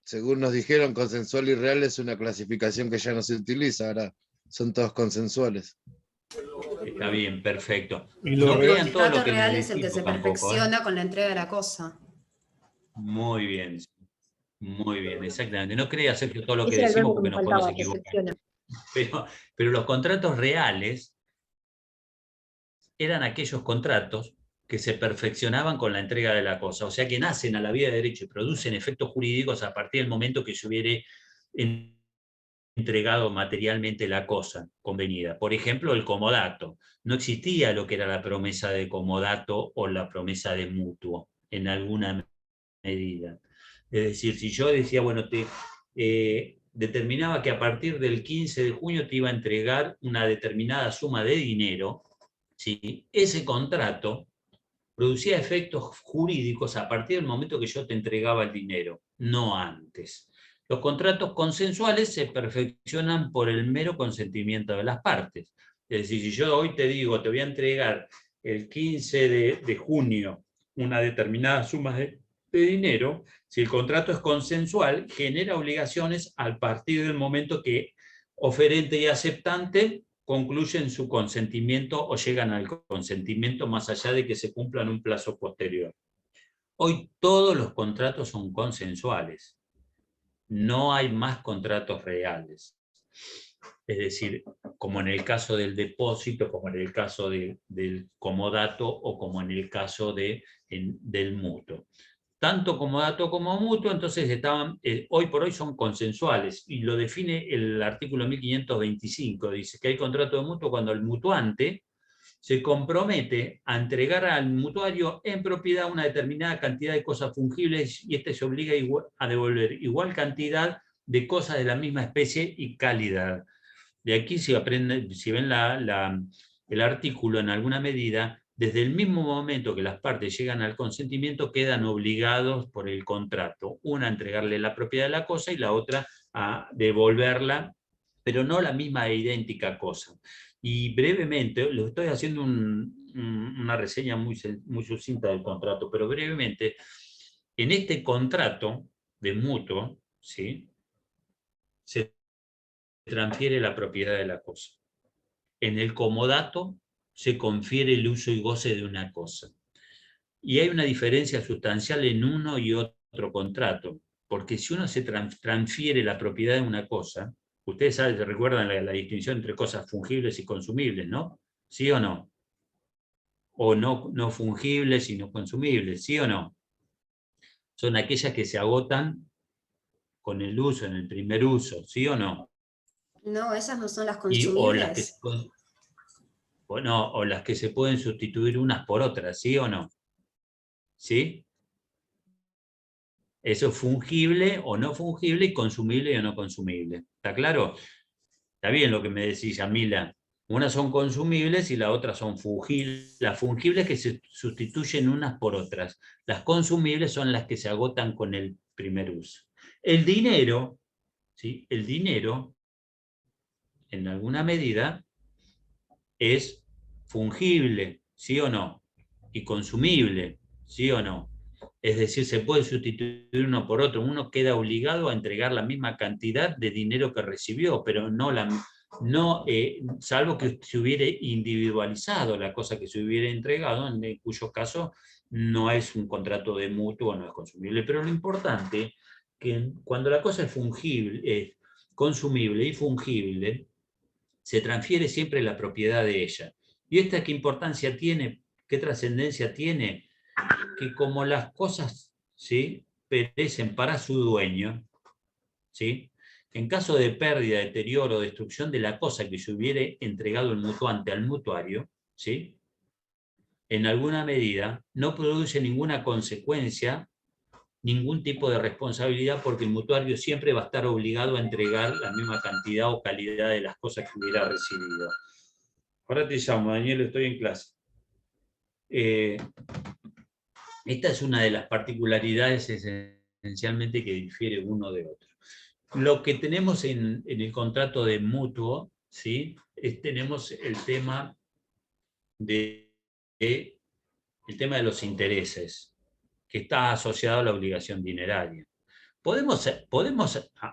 Según nos dijeron, consensual y real es una clasificación que ya no se utiliza, ahora son todos consensuales. Está bien, perfecto. Y No El crean todo lo contrato que real les es el que se explico tampoco, perfecciona con la entrega de la cosa. Muy bien, exactamente. No crea, Sergio, todo lo que Ese era el decimos verbo que porque me nos podemos faltaba, equivocar. perfecciona. Pero los contratos reales eran aquellos contratos que se perfeccionaban con la entrega de la cosa, o sea que nacen a la vía de derecho y producen efectos jurídicos a partir del momento que se hubiere entregado materialmente la cosa convenida. Por ejemplo, el comodato. No existía lo que era la promesa de comodato o la promesa de mutuo en alguna medida. Es decir, si yo decía, bueno, determinaba que a partir del 15 de junio te iba a entregar una determinada suma de dinero, ¿sí? Ese contrato producía efectos jurídicos a partir del momento que yo te entregaba el dinero, no antes. Los contratos consensuales se perfeccionan por el mero consentimiento de las partes. Es decir, si yo hoy te digo, te voy a entregar el 15 de junio una determinada suma de dinero, si el contrato es consensual, genera obligaciones a partir del momento que oferente y aceptante concluyen su consentimiento o llegan al consentimiento más allá de que se cumplan un plazo posterior. Hoy todos los contratos son consensuales. No hay más contratos reales. Es decir, como en el caso del depósito, como en el caso del comodato o como en el caso del mutuo. Tanto comodato como mutuo, entonces hoy por hoy son consensuales, y lo define el artículo 1525, dice que hay contrato de mutuo cuando el mutuante se compromete a entregar al mutuario en propiedad una determinada cantidad de cosas fungibles y este se obliga a devolver igual cantidad de cosas de la misma especie y calidad. De aquí si ven el artículo en alguna medida, desde el mismo momento que las partes llegan al consentimiento, quedan obligados por el contrato. Una a entregarle la propiedad de la cosa y la otra a devolverla, pero no la misma e idéntica cosa. Y brevemente, lo estoy haciendo una reseña muy sucinta del contrato, pero brevemente, en este contrato de mutuo, ¿sí?, se transfiere la propiedad de la cosa. En el comodato se confiere el uso y goce de una cosa. Y hay una diferencia sustancial en uno y otro contrato, porque si uno se transfiere la propiedad de una cosa, ustedes saben, recuerdan la distinción entre cosas fungibles y consumibles, ¿no? ¿Sí o no? O no fungibles y no consumibles, ¿sí o no? Son aquellas que se agotan con el uso, en el primer uso, ¿sí o no? No, esas no son las O las que consumibles. o las que se pueden sustituir unas por otras, ¿sí o no? ¿Sí? Eso es fungible o no fungible y consumible o no consumible. ¿Está claro? Está bien lo que me decís, Yamila. Unas son consumibles y las otras son fungibles. Las fungibles que se sustituyen unas por otras. Las consumibles son las que se agotan con el primer uso. El dinero, ¿sí?, el dinero, en alguna medida, es fungible, ¿sí o no? Y consumible, ¿sí o no? Es decir, se puede sustituir uno por otro. Uno queda obligado a entregar la misma cantidad de dinero que recibió, pero salvo que se hubiera individualizado la cosa que se hubiera entregado, en cuyo caso no es un contrato de mutuo, no es consumible. Pero lo importante que cuando la cosa es fungible, es consumible y fungible, se transfiere siempre la propiedad de ella. ¿Y esta qué importancia tiene? ¿Qué trascendencia tiene? Que como las cosas, ¿sí?, perecen para su dueño, ¿sí?, en caso de pérdida, deterioro o destrucción de la cosa que se hubiere entregado el mutuante al mutuario, ¿sí?, en alguna medida no produce ninguna consecuencia, ningún tipo de responsabilidad, porque el mutuario siempre va a estar obligado a entregar la misma cantidad o calidad de las cosas que hubiera recibido. Ahora te llamo, Daniel, estoy en clase. Esta es una de las particularidades esencialmente que difiere uno de otro. Lo que tenemos en el contrato de mutuo, ¿sí?, tenemos el tema de los intereses, que está asociado a la obligación dineraria.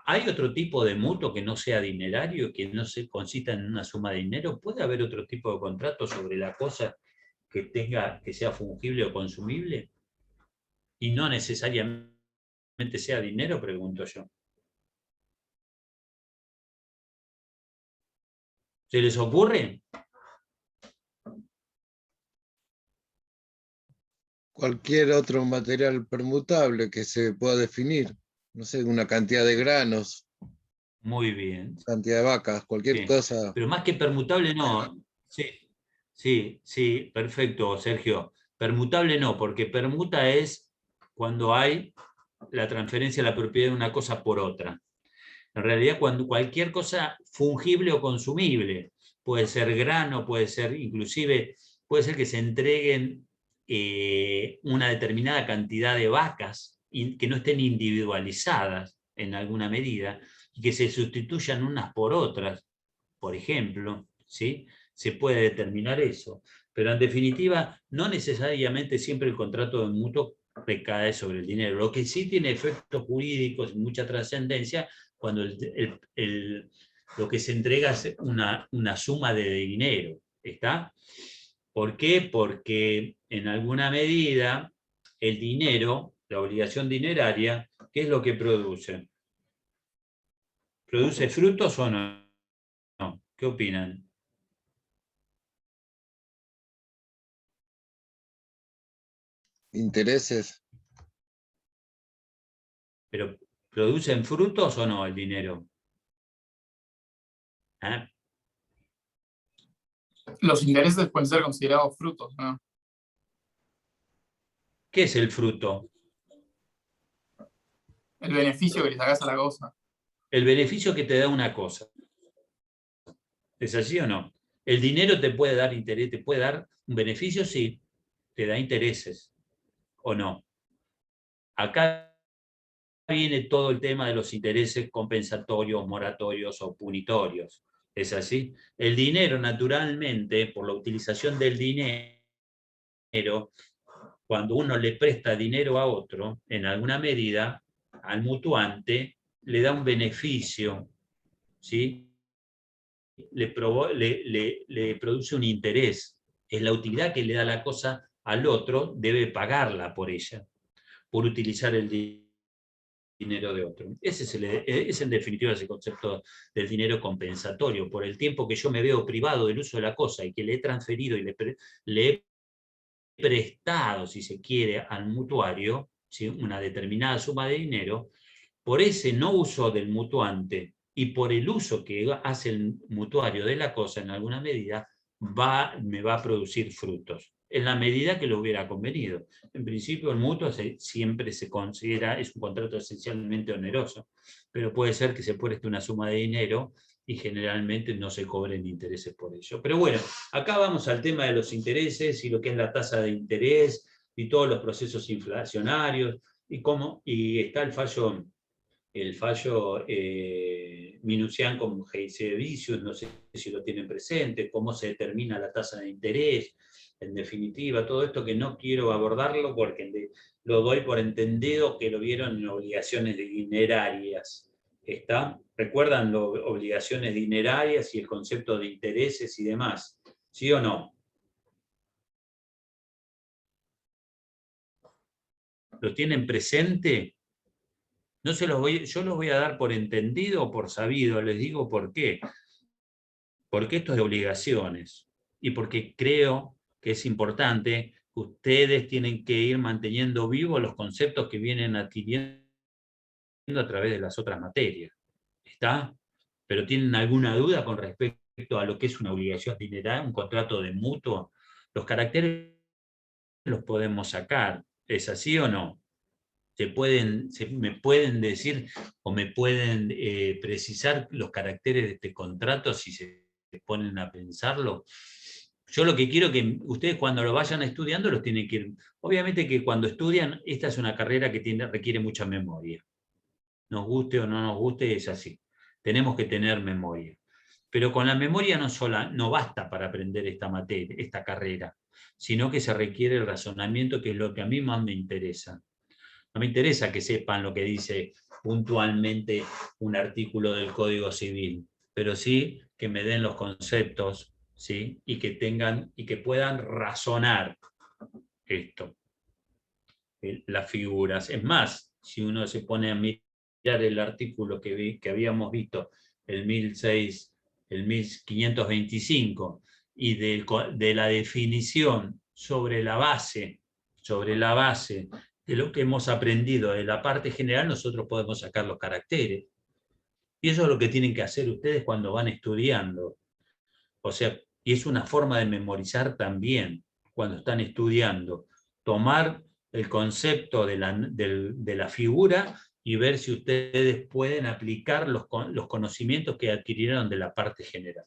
¿Hay otro tipo de mutuo que no sea dinerario, que no se consista en una suma de dinero? ¿Puede haber otro tipo de contrato sobre la cosa que sea fungible o consumible? Y no necesariamente sea dinero, pregunto yo. ¿Se les ocurre? Cualquier otro material permutable que se pueda definir. No sé, una cantidad de granos, Muy bien. cantidad de vacas, cualquier Sí. cosa. Pero más que permutable, no. Sí, perfecto, Sergio. Permutable no, porque permuta es cuando hay la transferencia de la propiedad de una cosa por otra. En realidad, cuando cualquier cosa fungible o consumible, puede ser grano, puede ser que se entreguen una determinada cantidad de vacas que no estén individualizadas en alguna medida y que se sustituyan unas por otras, por ejemplo, ¿sí?, se puede determinar eso. Pero en definitiva, no necesariamente siempre el contrato de mutuo recae sobre el dinero. Lo que sí tiene efectos jurídicos y mucha trascendencia cuando lo que se entrega es una suma de dinero. ¿Está? ¿Por qué? Porque en alguna medida el dinero, la obligación dineraria, ¿qué es lo que produce? ¿Produce frutos o no? ¿Qué opinan? Intereses. ¿Pero producen frutos o no el dinero? ¿Eh? Los intereses pueden ser considerados frutos, ¿no? ¿Qué es el fruto? El beneficio que le sacás a la cosa. El beneficio que te da una cosa. ¿Es así o no? El dinero te puede dar interés, te puede dar un beneficio, sí, te da intereses, ¿o no? Acá viene todo el tema de los intereses compensatorios, moratorios o punitorios. ¿Es así? El dinero, naturalmente, por la utilización del dinero, cuando uno le presta dinero a otro, en alguna medida, al mutuante, le da un beneficio, ¿sí? Le produce un interés. Es la utilidad que le da la cosa al otro, debe pagarla por ella, por utilizar el dinero de otro. Ese es en definitiva ese concepto del dinero compensatorio. Por el tiempo que yo me veo privado del uso de la cosa y que le he transferido y le he prestado, si se quiere, al mutuario, ¿sí? Una determinada suma de dinero, por ese no uso del mutuante y por el uso que hace el mutuario de la cosa en alguna medida, me va a producir frutos, en la medida que lo hubiera convenido. En principio el mutuo siempre se considera, es un contrato esencialmente oneroso, pero puede ser que se preste una suma de dinero y generalmente no se cobren intereses por ello. Pero bueno, acá vamos al tema de los intereses y lo que es la tasa de interés y todos los procesos inflacionarios y está el fallo Minucian con Giesecke-Vicius, no sé si lo tienen presente, cómo se determina la tasa de interés, en definitiva, todo esto que no quiero abordarlo porque lo doy por entendido que lo vieron en obligaciones dinerarias. ¿Está? ¿Recuerdan las obligaciones dinerarias y el concepto de intereses y demás? ¿Sí o no? ¿Lo tienen presente? No se los yo los voy a dar por entendido o por sabido, les digo por qué. Porque esto es de obligaciones y porque creo que es importante que ustedes tienen que ir manteniendo vivos los conceptos que vienen adquiriendo a través de las otras materias. ¿Está? ¿Pero tienen alguna duda con respecto a lo que es una obligación dineral, un contrato de mutuo? Los caracteres los podemos sacar, ¿es así o no? ¿Me pueden decir o me pueden precisar los caracteres de este contrato si se ponen a pensarlo? Yo lo que quiero que ustedes cuando lo vayan estudiando los tienen que ir. Obviamente que cuando estudian, esta es una carrera que requiere mucha memoria. Nos guste o no nos guste, es así. Tenemos que tener memoria. Pero con la memoria no basta para aprender esta materia, esta carrera, sino que se requiere el razonamiento, que es lo que a mí más me interesa. No me interesa que sepan lo que dice puntualmente un artículo del Código Civil, pero sí que me den los conceptos, ¿sí? y que puedan razonar esto, las figuras. Es más, si uno se pone a mirar el artículo que habíamos visto, el 1525, y de la definición sobre la base de lo que hemos aprendido de la parte general, nosotros podemos sacar los caracteres. Y eso es lo que tienen que hacer ustedes cuando van estudiando. O sea, y es una forma de memorizar también, cuando están estudiando. Tomar el concepto de la figura y ver si ustedes pueden aplicar los conocimientos que adquirieron de la parte general.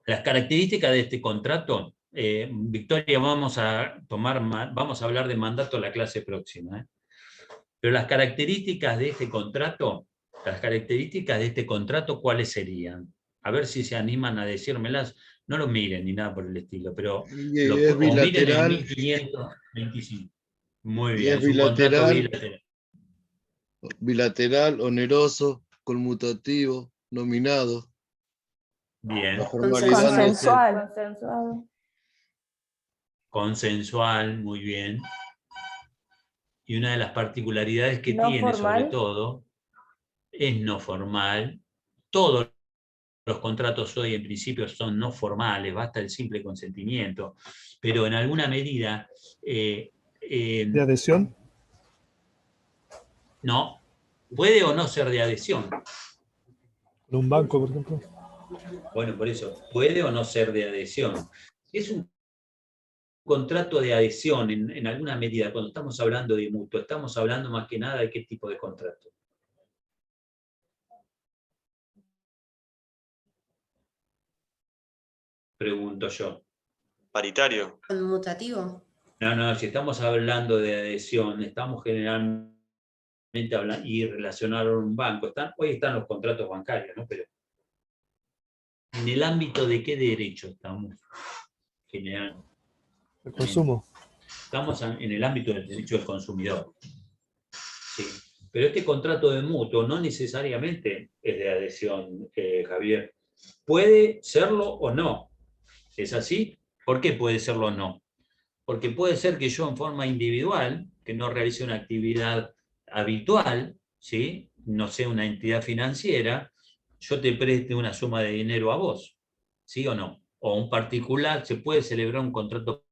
Las características de este contrato, Victoria, vamos a hablar de mandato la clase próxima. Pero las características de este contrato, ¿cuáles serían? A ver si se animan a decírmelas. No lo miren ni nada por el estilo, pero es bilateral. Miren el 1525. Muy Y bien, es es un contrato bilateral. Bilateral, oneroso, conmutativo, nominado. Bien. Consensual. Consensual, muy bien. Y una de las particularidades que No tiene, formal. sobre todo, es no formal. Todos los contratos hoy en principio son no formales, basta el simple consentimiento, pero en alguna medida... ¿De adhesión? No, puede o no ser de adhesión. ¿Con un banco, por ejemplo? Bueno, por eso, puede o no ser de adhesión. Es un contrato de adhesión en alguna medida. Cuando estamos hablando de mutuo, estamos hablando más que nada de qué tipo de contrato. Pregunto yo. Paritario. Conmutativo. No, si estamos hablando de adhesión, estamos generalmente hablando y relacionado a un banco. Hoy están los contratos bancarios, ¿no? Pero ¿en el ámbito de qué derecho estamos generando? El consumo. Estamos en el ámbito del derecho del consumidor. Sí. Pero este contrato de mutuo no necesariamente es de adhesión, Javier. Puede serlo o no. ¿Es así? ¿Por qué puede serlo o no? Porque puede ser que yo en forma individual, que no realice una actividad habitual, ¿sí? No sea una entidad financiera, yo te preste una suma de dinero a vos, ¿sí o no? O un particular, se puede celebrar un contrato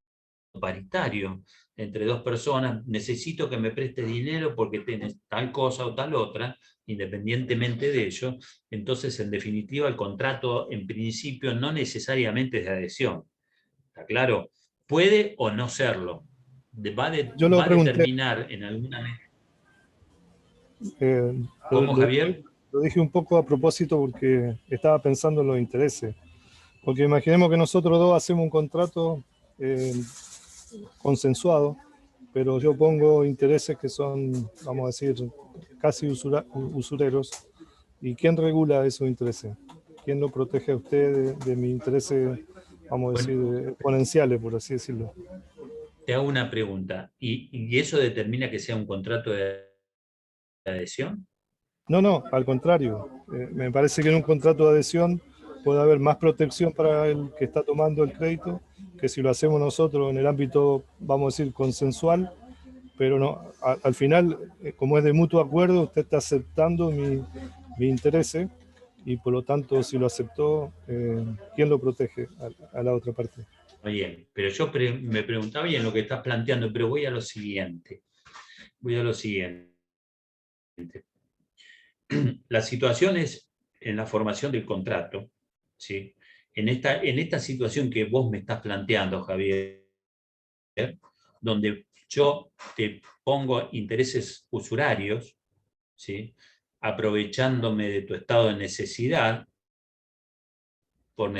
paritario entre dos personas, necesito que me prestes dinero porque tienes tal cosa o tal otra, independientemente de ello. Entonces, en definitiva, el contrato en principio no necesariamente es de adhesión. ¿Está claro? Puede o no serlo. Yo lo Va a pregunté. determinar en alguna Eh, ¿Cómo, Javier? Lo dije un poco a propósito porque estaba pensando en los intereses. Porque imaginemos que nosotros dos hacemos un contrato consensuado, pero yo pongo intereses que son, vamos a decir, casi usureros. ¿Y quién regula esos intereses? ¿Quién lo protege a usted de mis intereses, vamos a decir, exponenciales, por así decirlo? Te hago una pregunta. ¿Y eso determina que sea un contrato de adhesión? No, al contrario. Me parece que en un contrato de adhesión puede haber más protección para el que está tomando el crédito que si lo hacemos nosotros en el ámbito, vamos a decir, consensual, pero no, al final, como es de mutuo acuerdo, usted está aceptando mi intereses y por lo tanto, si lo aceptó, ¿quién lo protege a la otra parte? Bien, pero yo me preguntaba bien lo que estás planteando, pero voy a lo siguiente. Las situaciones en la formación del contrato, ¿sí? En esta situación que vos me estás planteando, Javier, donde yo te pongo intereses usurarios, ¿sí? Aprovechándome de tu estado de necesidad, por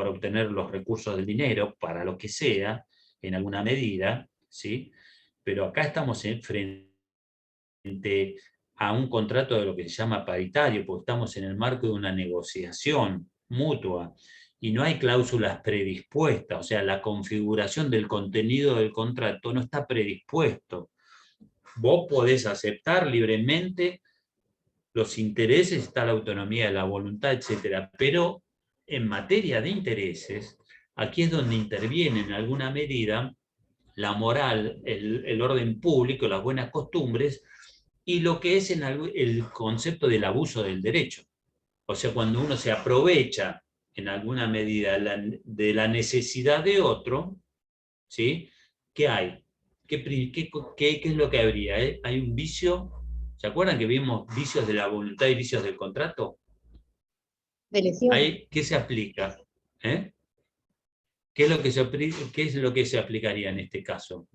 obtener los recursos del dinero, para lo que sea, en alguna medida, ¿sí? Pero acá estamos frente a un contrato de lo que se llama paritario, porque estamos en el marco de una negociación mutua y no hay cláusulas predispuestas, o sea, la configuración del contenido del contrato no está predispuesto. Vos podés aceptar libremente los intereses, está la autonomía de la voluntad, etc. Pero en materia de intereses, aquí es donde interviene en alguna medida la moral, el orden público, las buenas costumbres, y lo que es el concepto del abuso del derecho. O sea, cuando uno se aprovecha en alguna medida de la necesidad de otro, ¿sí? ¿Qué hay? ¿Qué es lo que habría? ¿Hay un vicio? ¿Se acuerdan que vimos vicios de la voluntad y vicios del contrato? De lesión. ¿Qué se aplica? ¿Qué es lo que se aplicaría en este caso?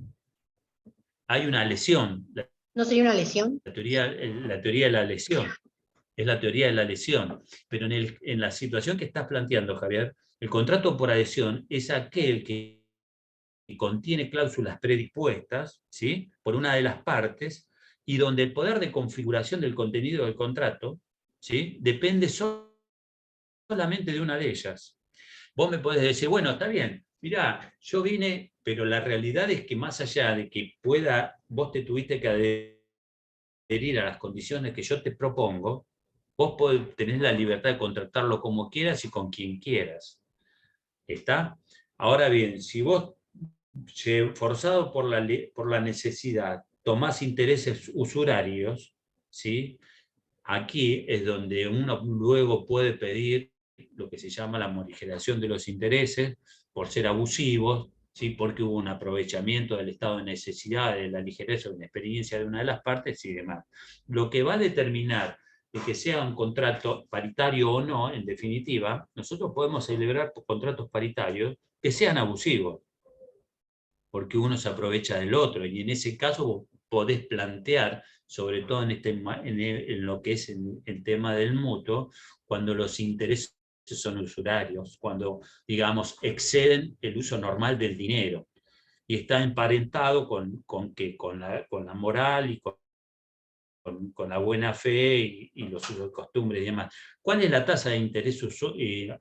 Hay una lesión. ¿No sería una lesión? La teoría de la lesión. Es la teoría de la lesión. Pero en la situación que estás planteando, Javier, el contrato por adhesión es aquel que contiene cláusulas predispuestas, ¿sí? Por una de las partes, y donde el poder de configuración del contenido del contrato, ¿sí? Depende solamente de una de ellas. Vos me podés decir, bueno, está bien, mirá, yo vine, pero la realidad es que más allá de que vos te tuviste que adherir a las condiciones que yo te propongo, vos tenés la libertad de contratarlo como quieras y con quien quieras. ¿Está? Ahora bien, si vos, forzado por la necesidad, tomás intereses usurarios, ¿sí? Aquí es donde uno luego puede pedir lo que se llama la morigeración de los intereses por ser abusivos, ¿sí? Porque hubo un aprovechamiento del estado de necesidad, de la ligereza, de una experiencia de una de las partes y demás. Lo que va a determinar de que sea un contrato paritario o no, en definitiva, nosotros podemos celebrar contratos paritarios que sean abusivos, porque uno se aprovecha del otro, y en ese caso vos podés plantear, sobre todo en lo que es el tema del mutuo, cuando los intereses son usurarios, cuando, digamos, exceden el uso normal del dinero. Y está emparentado con la moral y con la buena fe y los usos de costumbres y demás. ¿Cuál es la tasa de interés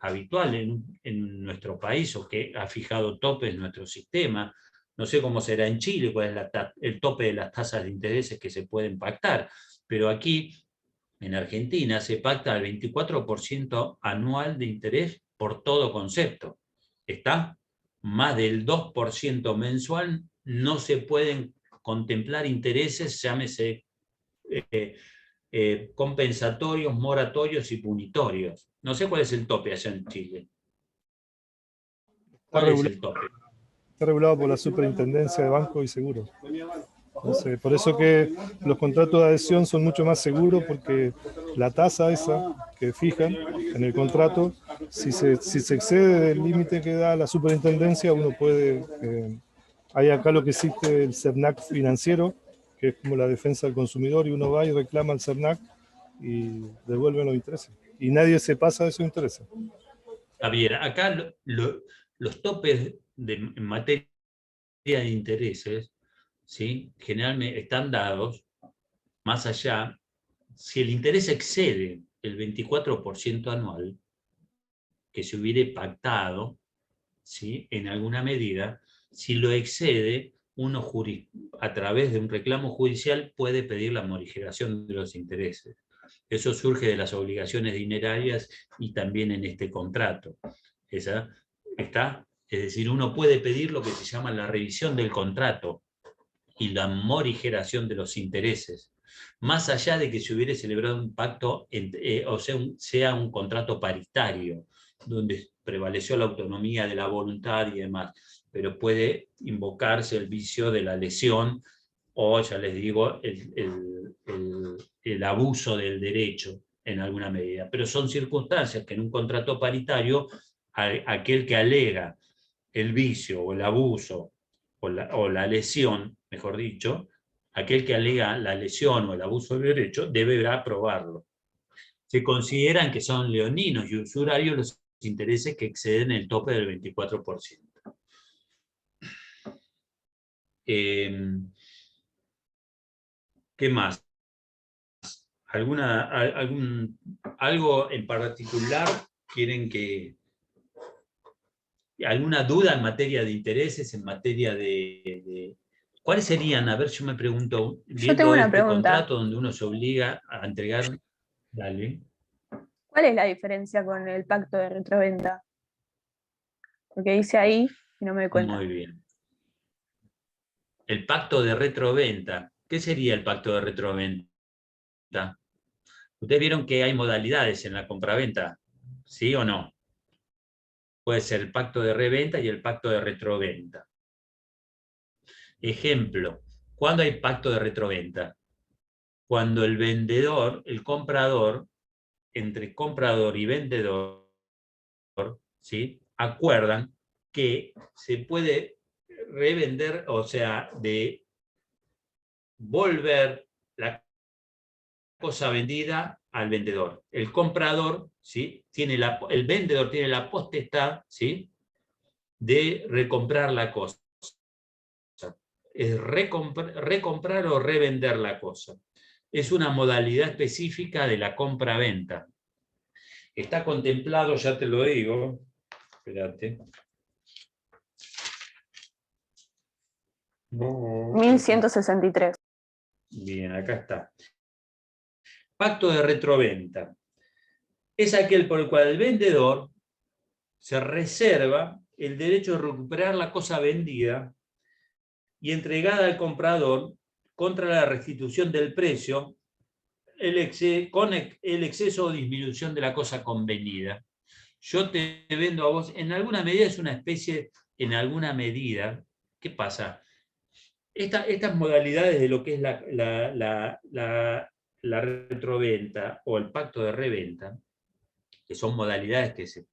habitual en nuestro país, o que ha fijado tope en nuestro sistema? No sé cómo será en Chile, cuál es el tope de las tasas de intereses que se pueden pactar, pero aquí en Argentina se pacta el 24% anual de interés por todo concepto. ¿Está? Más del 2% mensual no se pueden contemplar intereses, llámese compensatorios, moratorios y punitorios. No sé cuál es el tope allá en Chile. ¿Cuál es el tope? Está regulado por la Superintendencia de Bancos y Seguros. Entonces, por eso que los contratos de adhesión son mucho más seguros, porque la tasa esa que fijan en el contrato, si se excede del límite que da la superintendencia, uno puede... hay acá lo que existe el CERNAC financiero, que es como la defensa del consumidor, y uno va y reclama al CERNAC y devuelven los intereses. Y nadie se pasa de esos intereses. Javier, acá los topes en materia de intereses, ¿sí?, generalmente están dados más allá. Si el interés excede el 24% anual, que se hubiere pactado, ¿sí?, en alguna medida, si lo excede, uno a través de un reclamo judicial puede pedir la morigeración de los intereses. Eso surge de las obligaciones dinerarias y también en este contrato. Esa está, es decir, uno puede pedir lo que se llama la revisión del contrato y la morigeración de los intereses, más allá de que se hubiera celebrado un pacto, o sea un contrato paritario, donde prevaleció la autonomía de la voluntad y demás, pero puede invocarse el vicio de la lesión, o ya les digo, el abuso del derecho en alguna medida. Pero son circunstancias que en un contrato paritario, aquel que alega el vicio o el abuso o la lesión, mejor dicho, aquel que alega la lesión o el abuso del derecho deberá probarlo. Se consideran que son leoninos y usurarios los intereses que exceden el tope del 24%. ¿Qué más? ¿Algo en particular quieren que... ¿Alguna duda en materia de intereses, en materia de... ¿Cuáles serían? A ver, yo me pregunto, Yo tengo una pregunta. Contrato donde uno se obliga a entregar... Dale. ¿Cuál es la diferencia con el pacto de retroventa? Porque dice ahí y no me doy cuenta. Muy bien. El pacto de retroventa. ¿Qué sería el pacto de retroventa? Ustedes vieron que hay modalidades en la compraventa, ¿sí o no? Puede ser el pacto de reventa y el pacto de retroventa. Ejemplo, ¿cuándo hay pacto de retroventa? Cuando el vendedor, el comprador, entre comprador y vendedor, ¿sí?, acuerdan que se puede revender, o sea, de volver la cosa vendida al vendedor. El comprador, ¿sí?, el vendedor tiene la potestad, ¿sí?, de recomprar la cosa. Es recomprar o revender la cosa. Es una modalidad específica de la compra-venta. Está contemplado, ya te lo digo, espérate. 1163. Bien, acá está. Pacto de retroventa. Es aquel por el cual el vendedor se reserva el derecho de recuperar la cosa vendida y entregada al comprador contra la restitución del precio, con el exceso o disminución de la cosa convenida. Yo te vendo a vos, en alguna medida es una especie, en alguna medida, ¿qué pasa? Estas modalidades de lo que es la retroventa o el pacto de reventa, que son modalidades que se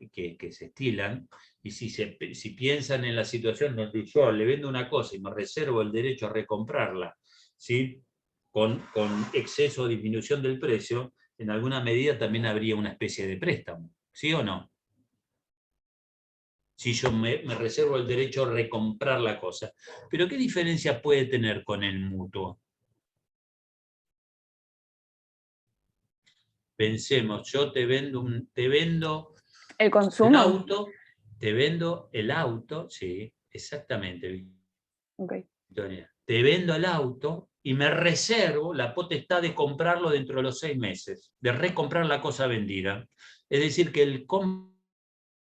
estilan, y si piensan en la situación donde yo le vendo una cosa y me reservo el derecho a recomprarla, ¿sí?, con exceso o disminución del precio, en alguna medida también habría una especie de préstamo, ¿sí o no? si yo me reservo el derecho a recomprar la cosa. Pero ¿qué diferencia puede tener con el mutuo? Pensemos, yo te vendo ¿El el consumo? auto, te vendo el auto, sí, exactamente, Ok. Victoria. Te vendo el auto y me reservo la potestad de comprarlo dentro de los 6 meses, de recomprar la cosa vendida. Es decir, que el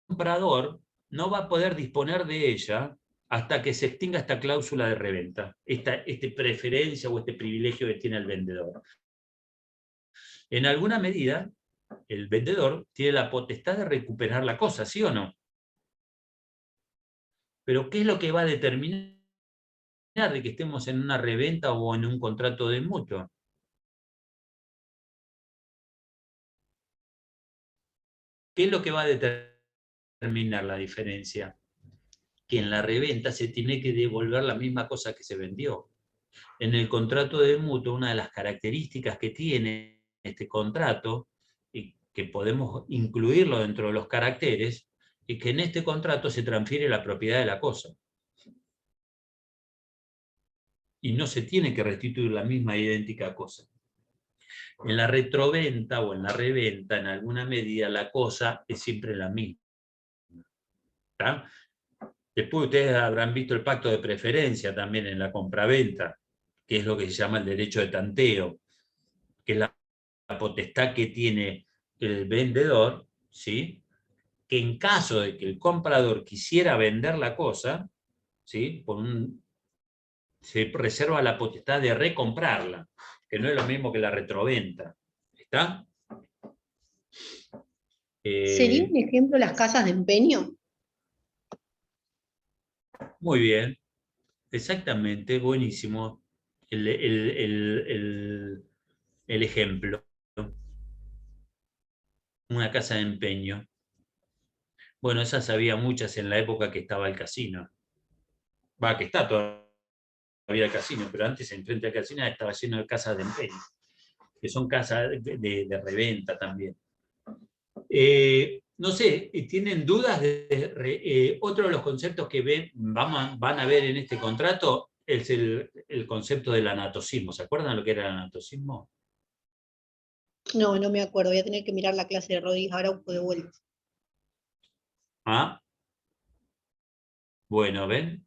comprador no va a poder disponer de ella hasta que se extinga esta cláusula de reventa, esta preferencia o este privilegio que tiene el vendedor. En alguna medida, el vendedor tiene la potestad de recuperar la cosa, ¿sí o no? Pero ¿qué es lo que va a determinar de que estemos en una reventa o en un contrato de mutuo? ¿Qué es lo que va a determinar la diferencia? Que en la reventa se tiene que devolver la misma cosa que se vendió. En el contrato de mutuo, una de las características que tiene este contrato, y que podemos incluirlo dentro de los caracteres, es que en este contrato se transfiere la propiedad de la cosa. Y no se tiene que restituir la misma idéntica cosa. En la retroventa o en la reventa, en alguna medida, la cosa es siempre la misma. ¿Está? Después ustedes habrán visto el pacto de preferencia también en la compraventa, que es lo que se llama el derecho de tanteo, que es la potestad que tiene el vendedor, ¿sí? Que en caso de que el comprador quisiera vender la cosa, ¿sí? Se reserva la potestad de recomprarla, que no es lo mismo que la retroventa. ¿Está? ¿Sería un ejemplo las casas de empeño? Muy bien, exactamente, buenísimo el ejemplo. Una casa de empeño. Bueno, esas había muchas en la época que estaba el casino. Va, que está todavía el casino, pero antes enfrente al casino estaba lleno de casas de empeño, que son casas de reventa también. No sé, ¿tienen dudas de otro de los conceptos que van a ver en este contrato? Es el concepto del anatocismo. ¿Se acuerdan lo que era el anatocismo? No, no me acuerdo. Voy a tener que mirar la clase de Rodríguez Araujo de vuelta. ¿Ah? Bueno, ¿ven?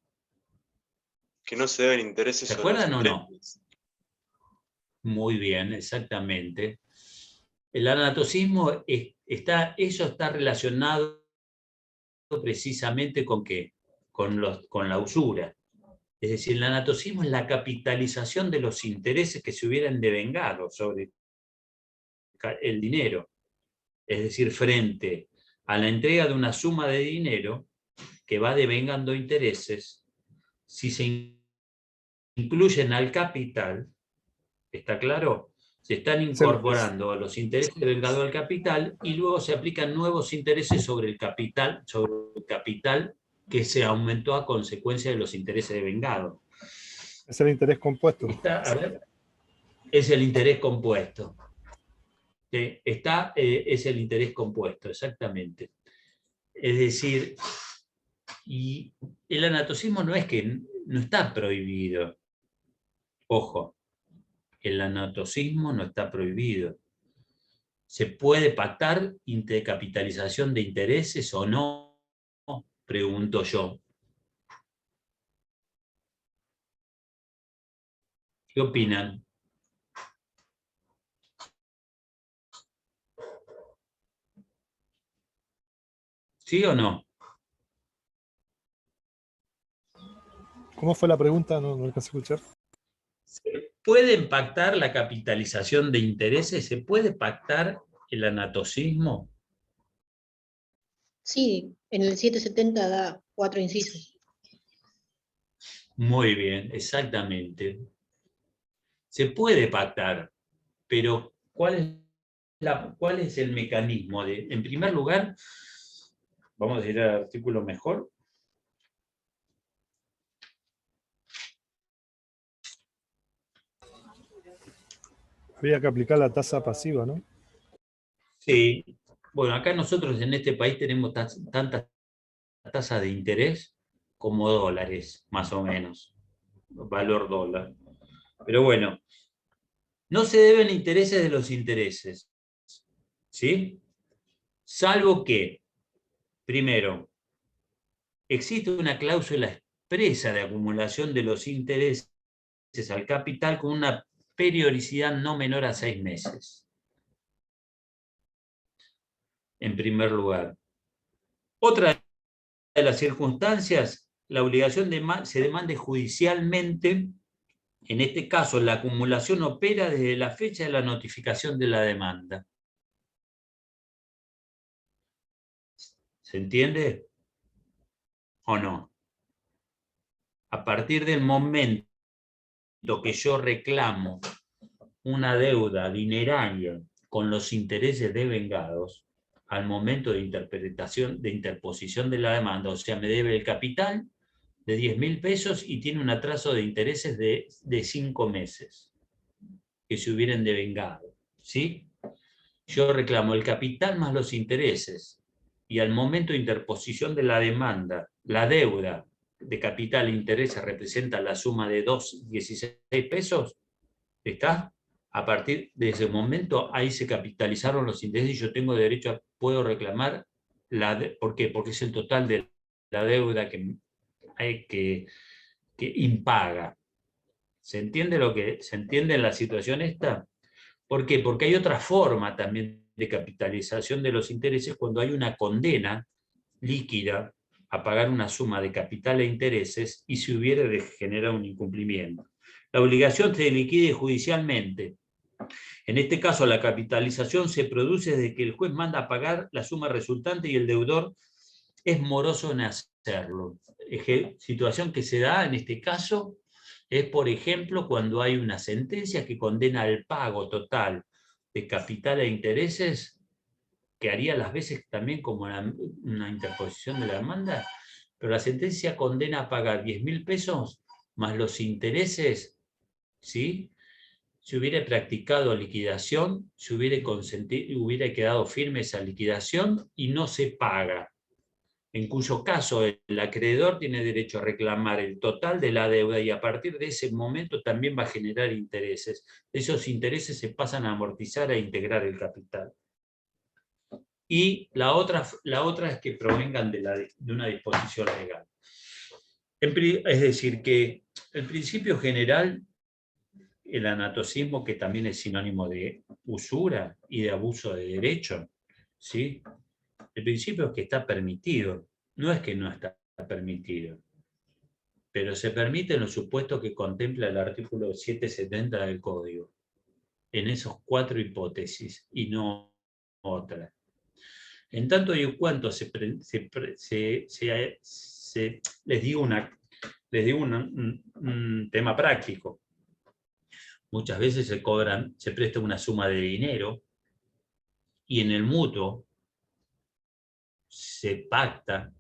Que no se deben intereses ¿Se sobre los acuerdan o no? intereses. Muy bien, exactamente. El anatocismo eso está relacionado precisamente ¿con qué? Con la usura. Es decir, el anatocismo es la capitalización de los intereses que se hubieran devengado sobre el dinero. Es decir, frente a la entrega de una suma de dinero que va devengando intereses, si se incluyen al capital, ¿está claro? Se están incorporando los intereses devengados al capital y luego se aplican nuevos intereses sobre el capital que se aumentó a consecuencia de los intereses devengados. Es el interés compuesto. Es el interés compuesto. Es el interés compuesto, exactamente. Es decir, y el anatocismo no es que no está prohibido. Ojo, el anatocismo no está prohibido. ¿Se puede pactar intercapitalización de intereses o no? Pregunto yo. ¿Qué opinan? ¿Sí o no? ¿Cómo fue la pregunta? No alcancé a escuchar. ¿Se puede pactar la capitalización de intereses? ¿Se puede pactar el anatocismo? Sí, en el 770 da 4 incisos. Muy bien, exactamente. Se puede pactar, pero ¿cuál es el mecanismo? En primer lugar, vamos a ir al artículo mejor. Habría que aplicar la tasa pasiva, ¿no? Sí. Bueno, acá nosotros en este país tenemos tantas tasa de interés como dólares, más o menos, valor dólar. Pero bueno, no se deben intereses de los intereses, ¿sí? Salvo que, primero, existe una cláusula expresa de acumulación de los intereses al capital con una periodicidad no menor a 6 meses. En primer lugar. Otra de las circunstancias, la obligación se demande judicialmente. En este caso, la acumulación opera desde la fecha de la notificación de la demanda. ¿Se entiende o no? A partir del momento que yo reclamo una deuda dineraria con los intereses devengados, al momento de interposición de la demanda, o sea, me debe el capital de 10.000 pesos y tiene un atraso de intereses de 5 meses que se hubieran devengado, ¿sí? Yo reclamo el capital más los intereses y al momento de interposición de la demanda, la deuda de capital e intereses representa la suma de 2,16 pesos, ¿está? A partir de ese momento, ahí se capitalizaron los intereses y yo tengo derecho puedo reclamar, ¿por qué? Porque es el total de la deuda que impaga. ¿Se entiende la situación esta? ¿Por qué? Porque hay otra forma también de capitalización de los intereses cuando hay una condena líquida a pagar una suma de capital e intereses y se hubiera de generar un incumplimiento. La obligación se liquide judicialmente. En este caso, la capitalización se produce desde que el juez manda a pagar la suma resultante y el deudor es moroso en hacerlo. Situación que se da en este caso es, por ejemplo, cuando hay una sentencia que condena al pago total de capital e intereses, que haría las veces también como una interposición de la demanda, pero la sentencia condena a pagar 10.000 pesos más los intereses, ¿sí? Se hubiera practicado liquidación, se hubiera quedado firme esa liquidación y no se paga. En cuyo caso el acreedor tiene derecho a reclamar el total de la deuda y a partir de ese momento también va a generar intereses. Esos intereses se pasan a amortizar e integrar el capital. Y la otra es que provengan de una disposición legal. Es decir, que el principio general, el anatocismo, que también es sinónimo de usura y de abuso de derecho, ¿sí? El principio es que está permitido, no es que no está permitido, pero se permite en los supuestos que contempla el artículo 770 del Código, en esos 4 hipótesis y no otras. En tanto y en cuanto les digo un tema práctico. Muchas veces se presta una suma de dinero y en el mutuo se pacta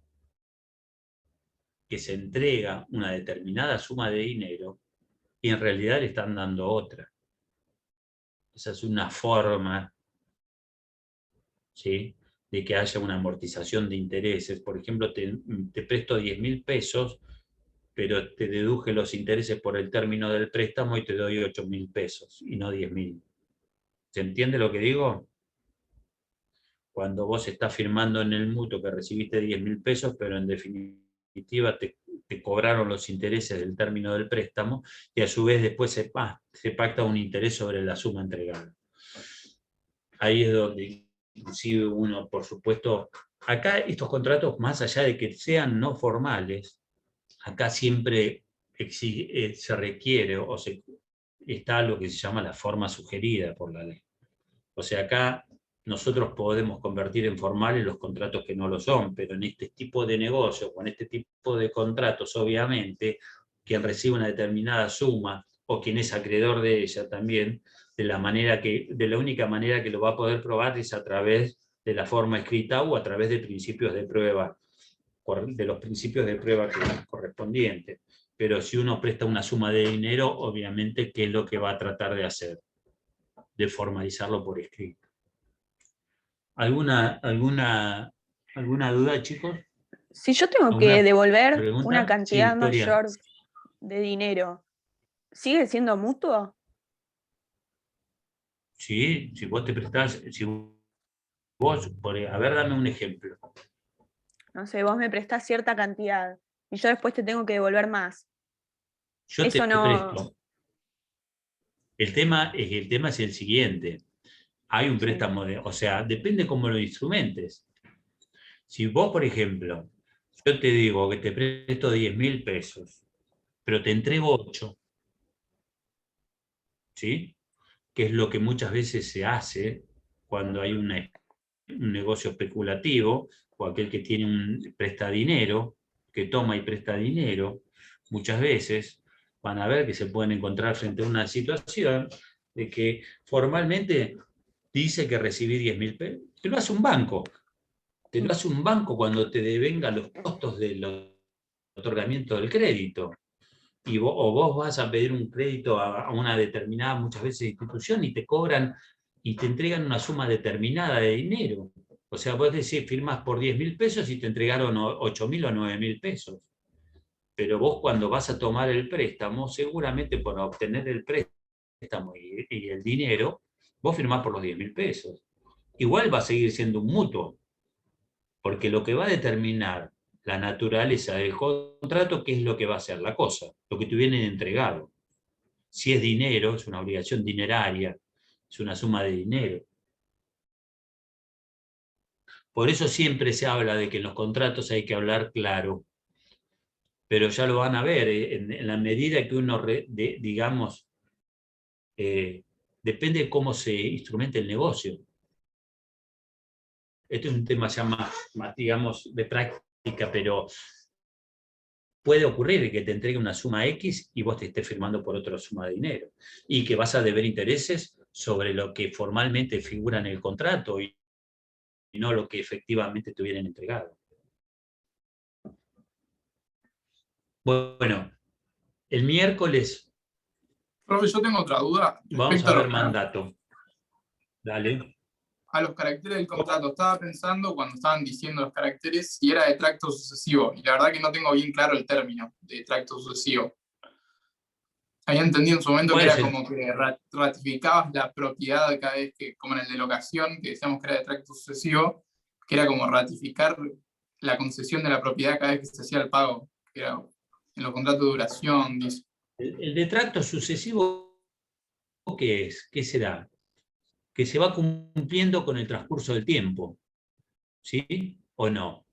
que se entrega una determinada suma de dinero y en realidad le están dando otra. Esa es una forma, ¿sí?, de que haya una amortización de intereses. Por ejemplo, te presto 10.000 pesos, pero te deduje los intereses por el término del préstamo y te doy 8.000 pesos y no 10.000. ¿Se entiende lo que digo? Cuando vos estás firmando en el mutuo que recibiste 10.000 pesos, pero en definitiva te cobraron los intereses del término del préstamo y a su vez después se pacta un interés sobre la suma entregada. Ahí es donde inclusive uno, por supuesto, acá estos contratos, más allá de que sean no formales, acá siempre se requiere está lo que se llama la forma sugerida por la ley. O sea, acá nosotros podemos convertir en formales los contratos que no lo son, pero en este tipo de negocios, con este tipo de contratos, obviamente, quien recibe una determinada suma o quien es acreedor de ella también, de la única manera que lo va a poder probar es a través de la forma escrita o a través de principios de prueba, de los principios de prueba correspondientes. Pero si uno presta una suma de dinero, obviamente, ¿qué es lo que va a tratar de hacer? De formalizarlo por escrito. ¿Alguna duda, chicos? Si yo tengo ¿Alguna que devolver pregunta? una Sí, cantidad Victoria. mayor de dinero, ¿sigue siendo mutuo? Sí, si vos te prestás, si vos, a ver, dame un ejemplo. No sé, vos me prestás cierta cantidad y yo después te tengo que devolver más. Yo Eso te no. presto. El tema es el siguiente. Hay un Sí. préstamo o sea, depende cómo lo instrumentes. Si vos, por ejemplo, yo te digo que te presto 10.000 pesos, pero te entrego 8, ¿sí? Que es lo que muchas veces se hace cuando hay un negocio especulativo, o aquel que tiene presta dinero, que toma y presta dinero, muchas veces van a ver que se pueden encontrar frente a una situación de que formalmente dice que recibí 10.000 pesos, te lo hace un banco. Te lo hace un banco cuando te devenga los costos del otorgamiento del crédito. O vos vas a pedir un crédito a una determinada, muchas veces, institución y te cobran y te entregan una suma determinada de dinero. O sea, vos decís, firmás por 10.000 pesos y te entregaron 8.000 o 9.000 pesos. Pero vos cuando vas a tomar el préstamo, seguramente por obtener el préstamo y el dinero, vos firmás por los 10.000 pesos. Igual va a seguir siendo un mutuo, porque lo que va a determinar la naturaleza del contrato, ¿qué es lo que va a hacer la cosa? Lo que te vienen entregado. Si es dinero, es una obligación dineraria, es una suma de dinero. Por eso siempre se habla de que en los contratos hay que hablar claro, pero ya lo van a ver, en la medida que uno, digamos, depende de cómo se instrumente el negocio. Este es un tema ya más, digamos, de práctica, pero puede ocurrir que te entregue una suma X y vos te estés firmando por otra suma de dinero, y que vas a deber intereses sobre lo que formalmente figura en el contrato y no lo que efectivamente te hubieran entregado. Bueno, el miércoles Profe, yo tengo otra duda vamos respecto a a ver los, mandato. Dale. a los caracteres del contrato. Estaba pensando cuando estaban diciendo los caracteres si era de tracto sucesivo, y la verdad que no tengo bien claro el término de tracto sucesivo. Había entendido en su momento que Puede era ser. como que ratificabas la propiedad cada vez que, como en el de locación, que decíamos que era de tracto sucesivo, que era como ratificar la concesión de la propiedad cada vez que se hacía el pago, que era en los contratos de duración, dice. El de tracto sucesivo, ¿qué es? ¿Qué será? Que se va cumpliendo con el transcurso del tiempo, ¿sí? ¿O no?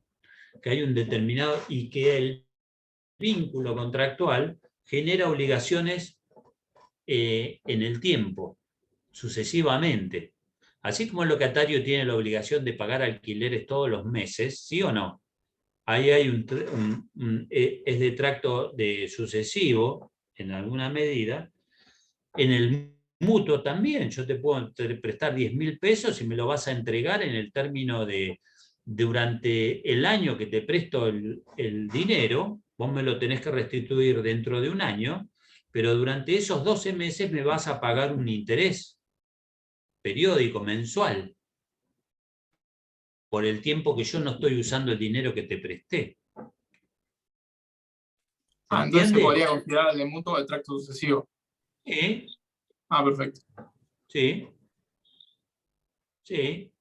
Que hay un determinado, y que el vínculo contractual genera obligaciones en el tiempo, sucesivamente. Así como el locatario tiene la obligación de pagar alquileres todos los meses, ¿sí o no? Ahí hay es de tracto de sucesivo, en alguna medida. En el mutuo también, yo te puedo prestar 10.000 pesos y me lo vas a entregar en el término de, durante el año que te presto el dinero, vos me lo tenés que restituir dentro de un año, pero durante esos 12 meses me vas a pagar un interés periódico, mensual, por el tiempo que yo no estoy usando el dinero que te presté. Entonces se ¿Entiende? podría considerar el de mutuo de tracto sucesivo. Perfecto. Sí. Sí.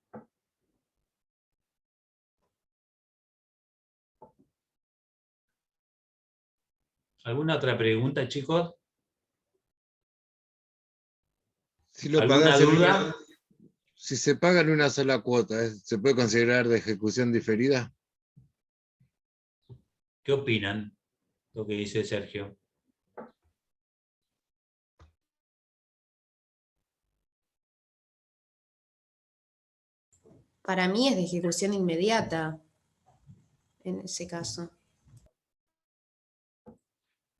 ¿Alguna otra pregunta, chicos? Si lo ¿Alguna pagás duda? si se paga en una sola cuota, ¿se puede considerar de ejecución diferida? ¿Qué opinan? Lo que dice Sergio. Para mí es de ejecución inmediata, en ese caso.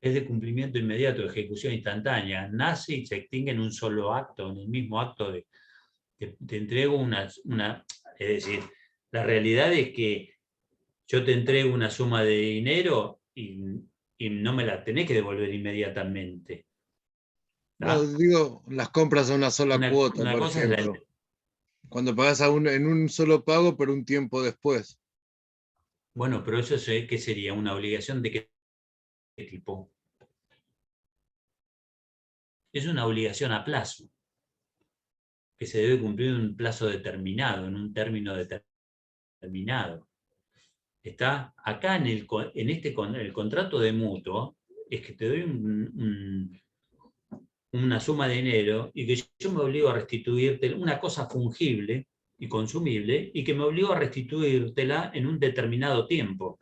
Es de cumplimiento inmediato, de ejecución instantánea. Nace y se extingue en un solo acto, en el mismo acto de te entrego una... Es decir, la realidad es que yo te entrego una suma de dinero y no me la tenés que devolver inmediatamente. No, digo, las compras a una sola cuota, Una por cosa es ejemplo. Cuando pagas en un solo pago, pero un tiempo después. Bueno, pero eso es, ¿qué sería? ¿Una obligación de qué tipo? Es una obligación a plazo, que se debe cumplir en un plazo determinado, en un término determinado. Está acá en el contrato de mutuo, es que te doy una suma de dinero y que yo me obligo a restituirte una cosa fungible y consumible y que me obligo a restituírtela en un determinado tiempo.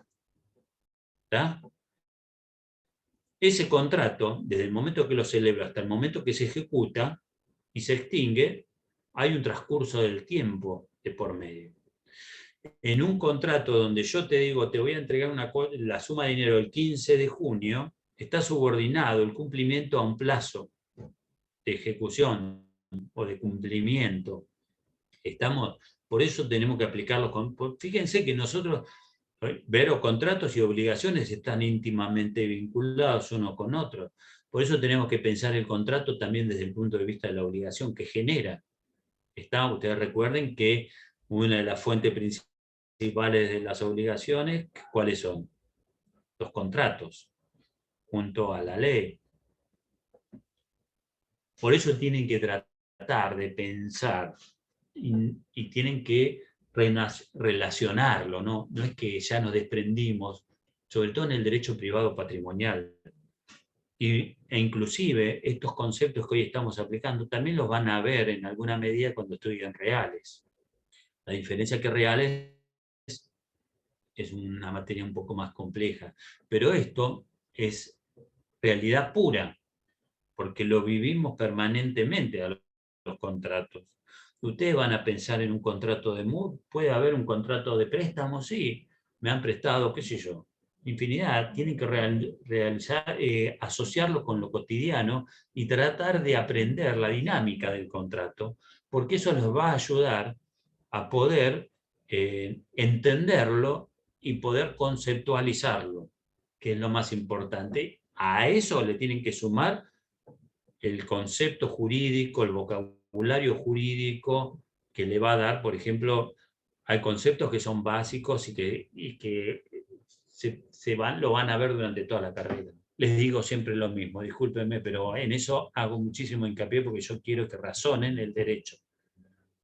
¿Está? Ese contrato, desde el momento que lo celebro hasta el momento que se ejecuta y se extingue, hay un transcurso del tiempo de por medio. En un contrato donde yo te digo, te voy a entregar la suma de dinero el 15 de junio, está subordinado el cumplimiento a un plazo de ejecución o de cumplimiento. Por eso tenemos que aplicarlo. Fíjense que nosotros, ver contratos y obligaciones están íntimamente vinculados unos con otros. Por eso tenemos que pensar el contrato también desde el punto de vista de la obligación que genera. Ustedes recuerden que una de las fuentes principales de las obligaciones, ¿cuáles son? Los contratos, junto a la ley. Por eso tienen que tratar de pensar y tienen que relacionarlo, ¿no? No es que ya nos desprendimos, sobre todo en el derecho privado patrimonial. E inclusive estos conceptos que hoy estamos aplicando también los van a ver en alguna medida cuando estudien reales. La diferencia que reales es una materia un poco más compleja, pero esto es realidad pura, porque lo vivimos permanentemente a los contratos. Ustedes van a pensar en un contrato de MUD, puede haber un contrato de préstamo, sí, me han prestado, qué sé yo, infinidad, tienen que realizar, asociarlo con lo cotidiano y tratar de aprender la dinámica del contrato, porque eso les va a ayudar a poder entenderlo y poder conceptualizarlo, que es lo más importante. A eso le tienen que sumar el concepto jurídico, el vocabulario jurídico que le va a dar, por ejemplo, hay conceptos que son básicos y que lo van a ver durante toda la carrera. Les digo siempre lo mismo, discúlpenme, pero en eso hago muchísimo hincapié porque yo quiero que razonen el derecho.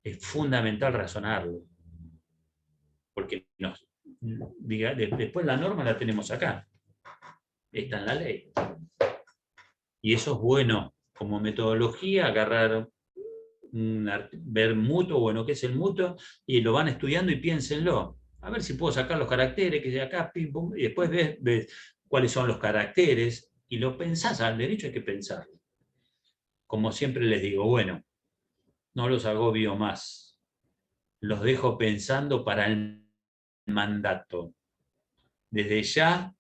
Es fundamental razonarlo. Porque después la norma la tenemos acá. Está en la ley. Y eso es bueno como metodología, agarrar, ver mutuo, bueno, qué es el mutuo, y lo van estudiando y piénsenlo. A ver si puedo sacar los caracteres, que de acá, pim, pum, y después ves cuáles son los caracteres, y lo pensás, al derecho hay que pensarlo. Como siempre les digo, bueno, no los agobio más. Los dejo pensando para el mandato. Desde ya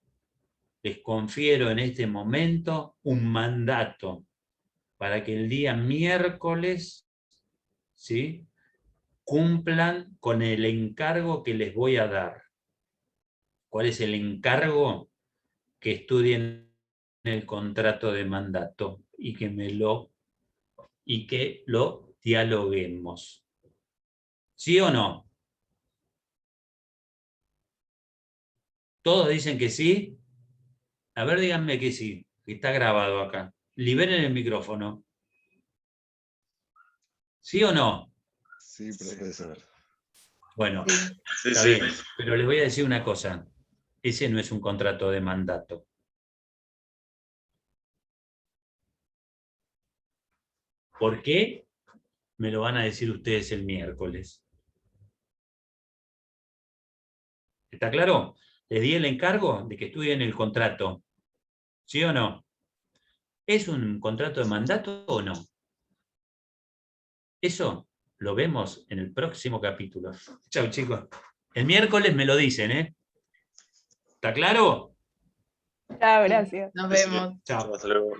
les confiero en este momento un mandato para que el día miércoles, ¿sí?, cumplan con el encargo que les voy a dar. ¿Cuál es el encargo? Que estudien el contrato de mandato y que lo dialoguemos. ¿Sí o no? ¿Todos dicen que sí? A ver, díganme que sí, que está grabado acá. Liberen el micrófono. ¿Sí o no? Sí, profesor. Bueno, Sí, está sí. bien, pero les voy a decir una cosa. Ese no es un contrato de mandato. ¿Por qué? Me lo van a decir ustedes el miércoles. ¿Está claro? Les di el encargo de que estudien el contrato. ¿Sí o no? ¿Es un contrato de mandato o no? Eso lo vemos en el próximo capítulo. Chau, chicos. El miércoles me lo dicen, ¿eh? ¿Está claro? Chao, gracias. Nos vemos. Chao. Hasta luego.